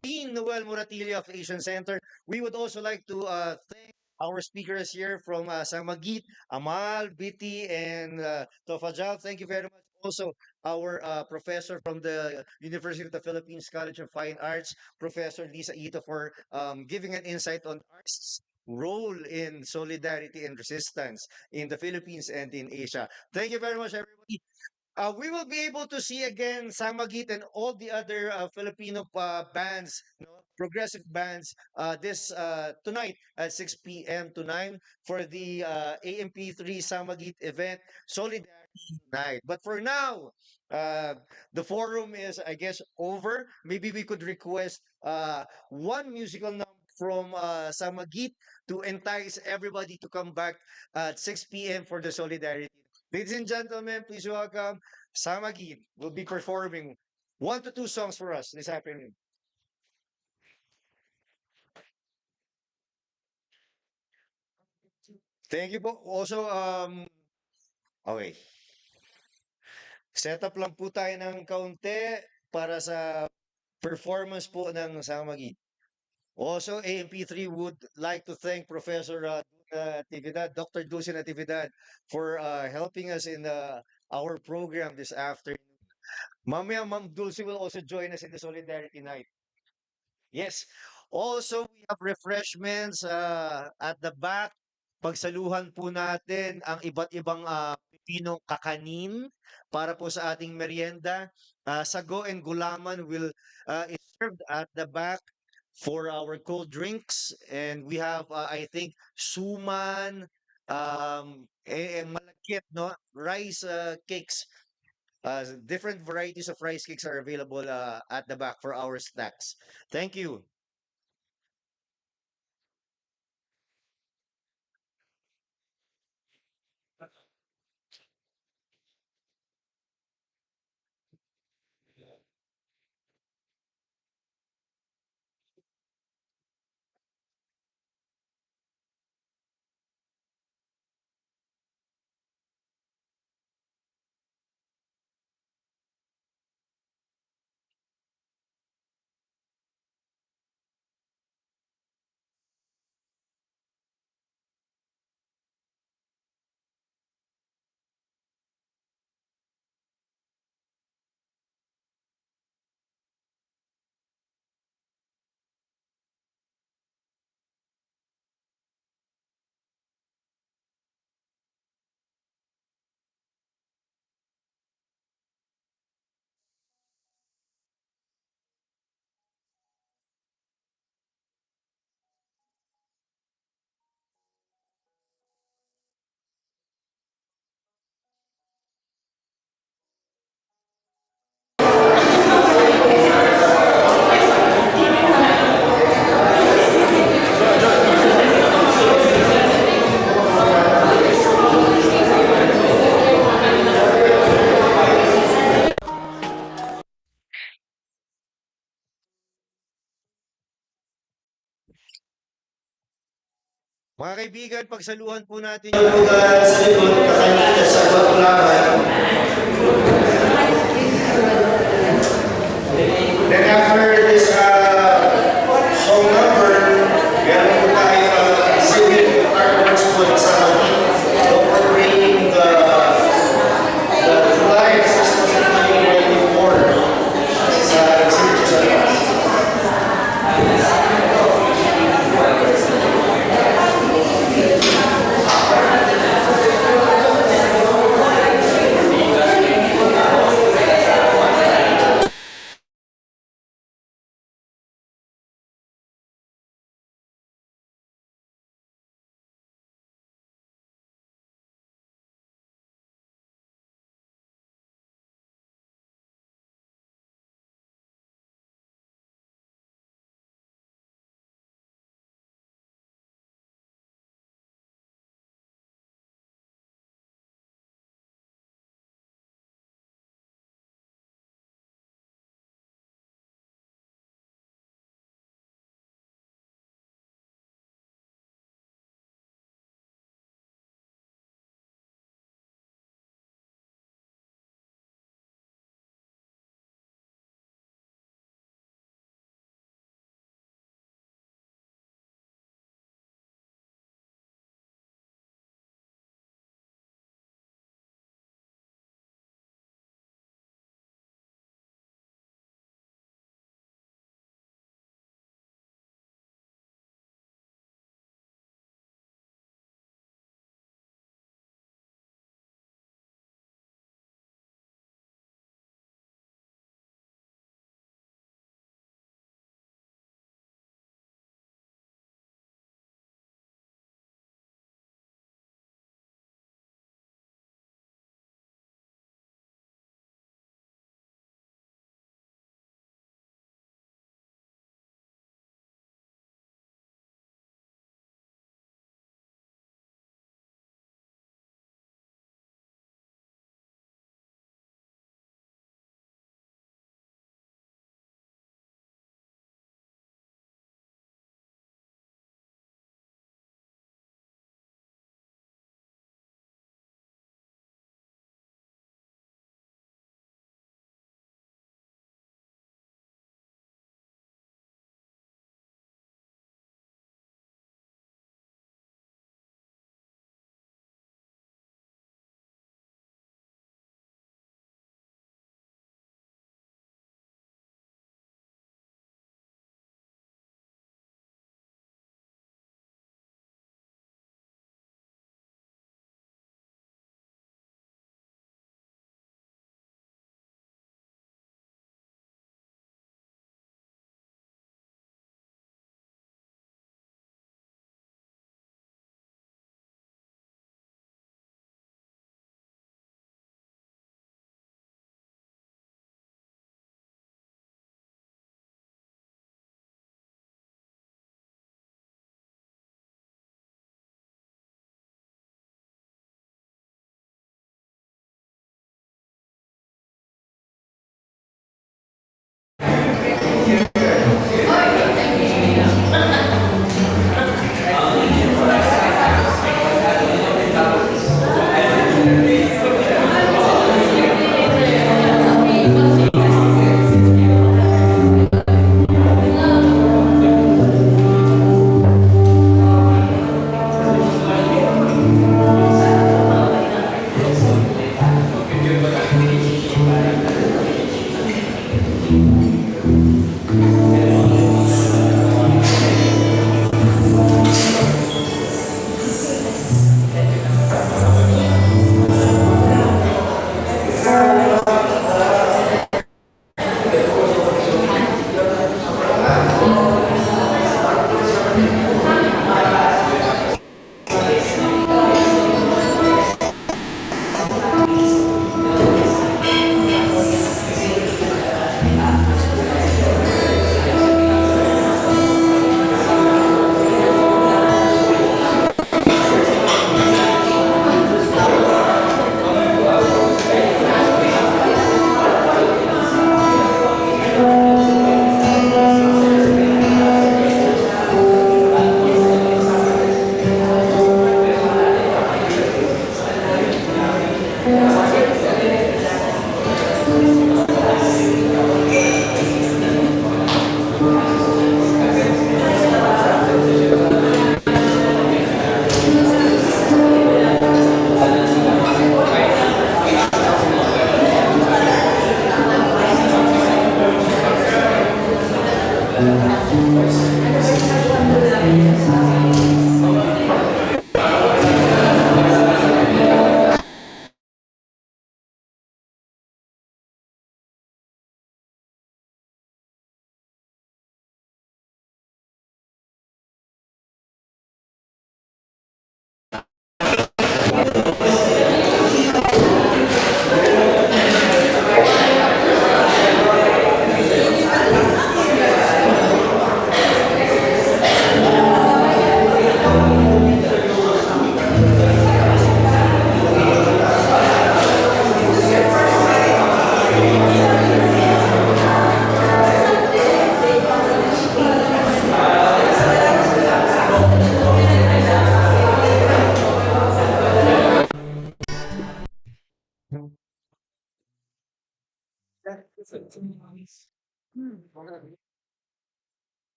Dean Noel Muratilio of Asian Center. We would also like to thank our speakers here from Samagit, Amal, Biti, and Tofajal. Thank you very much. Also, our professor from the University of the Philippines College of Fine Arts, Professor Lisa Ito, for giving an insight on arts' role in solidarity and resistance in the Philippines and in Asia. Thank you very much, everybody. We will be able to see again Samagit and all the other Filipino bands, progressive bands, this tonight at 6 p.m. to 9 for the AMP3 Samagit event, Solidarity Night. But for now, uh, the forum is, I guess, over. Maybe we could request one musical number from Samagit to entice everybody to come back at 6 p.m. for the Solidarity. Ladies and gentlemen, please welcome Samagit will be performing 1 to 2 songs for us this afternoon. Thank you po. Also, okay. Set up lang po tayo ng kaunti para sa performance po ng Samagit. Also, AMP3 would like to thank Professor Natividad, Dr. Dulce Natividad, for helping us in our program this afternoon. Mamaya, Ma'am Dulce will also join us in the Solidarity Night. Yes. Also, we have refreshments at the back. Pagsaluhan po natin ang iba't ibang pipinong kakanin para po sa ating merienda. Sago and gulaman will is served at the back for our cold drinks. And we have, I think, suman, malagkit, no? Rice cakes. Different varieties of rice cakes are available at the back for our snacks. Thank you. Mga kaibigan, pagsaluhan po natin yung lugar sa likod, kakainin sa pagkulaban. Then after this song number, meron po tayo singing artworks po sa incorporating the July 6, 2024 sa City sa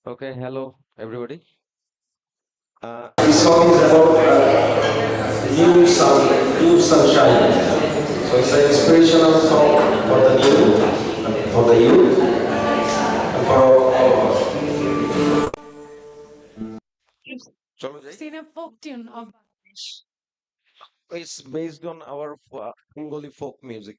Okay, hello everybody. This song is about new sunshine. So it's an inspirational song for the new, for the youth, and for all of us. Seen a folk tune of Bangladesh. It's based on our Bengali folk music.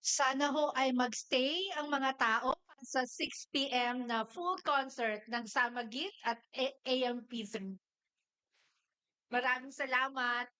Sana ho ay magstay ang mga tao sa 6 p.m. na full concert ng Samagit at AMP3. Maraming salamat.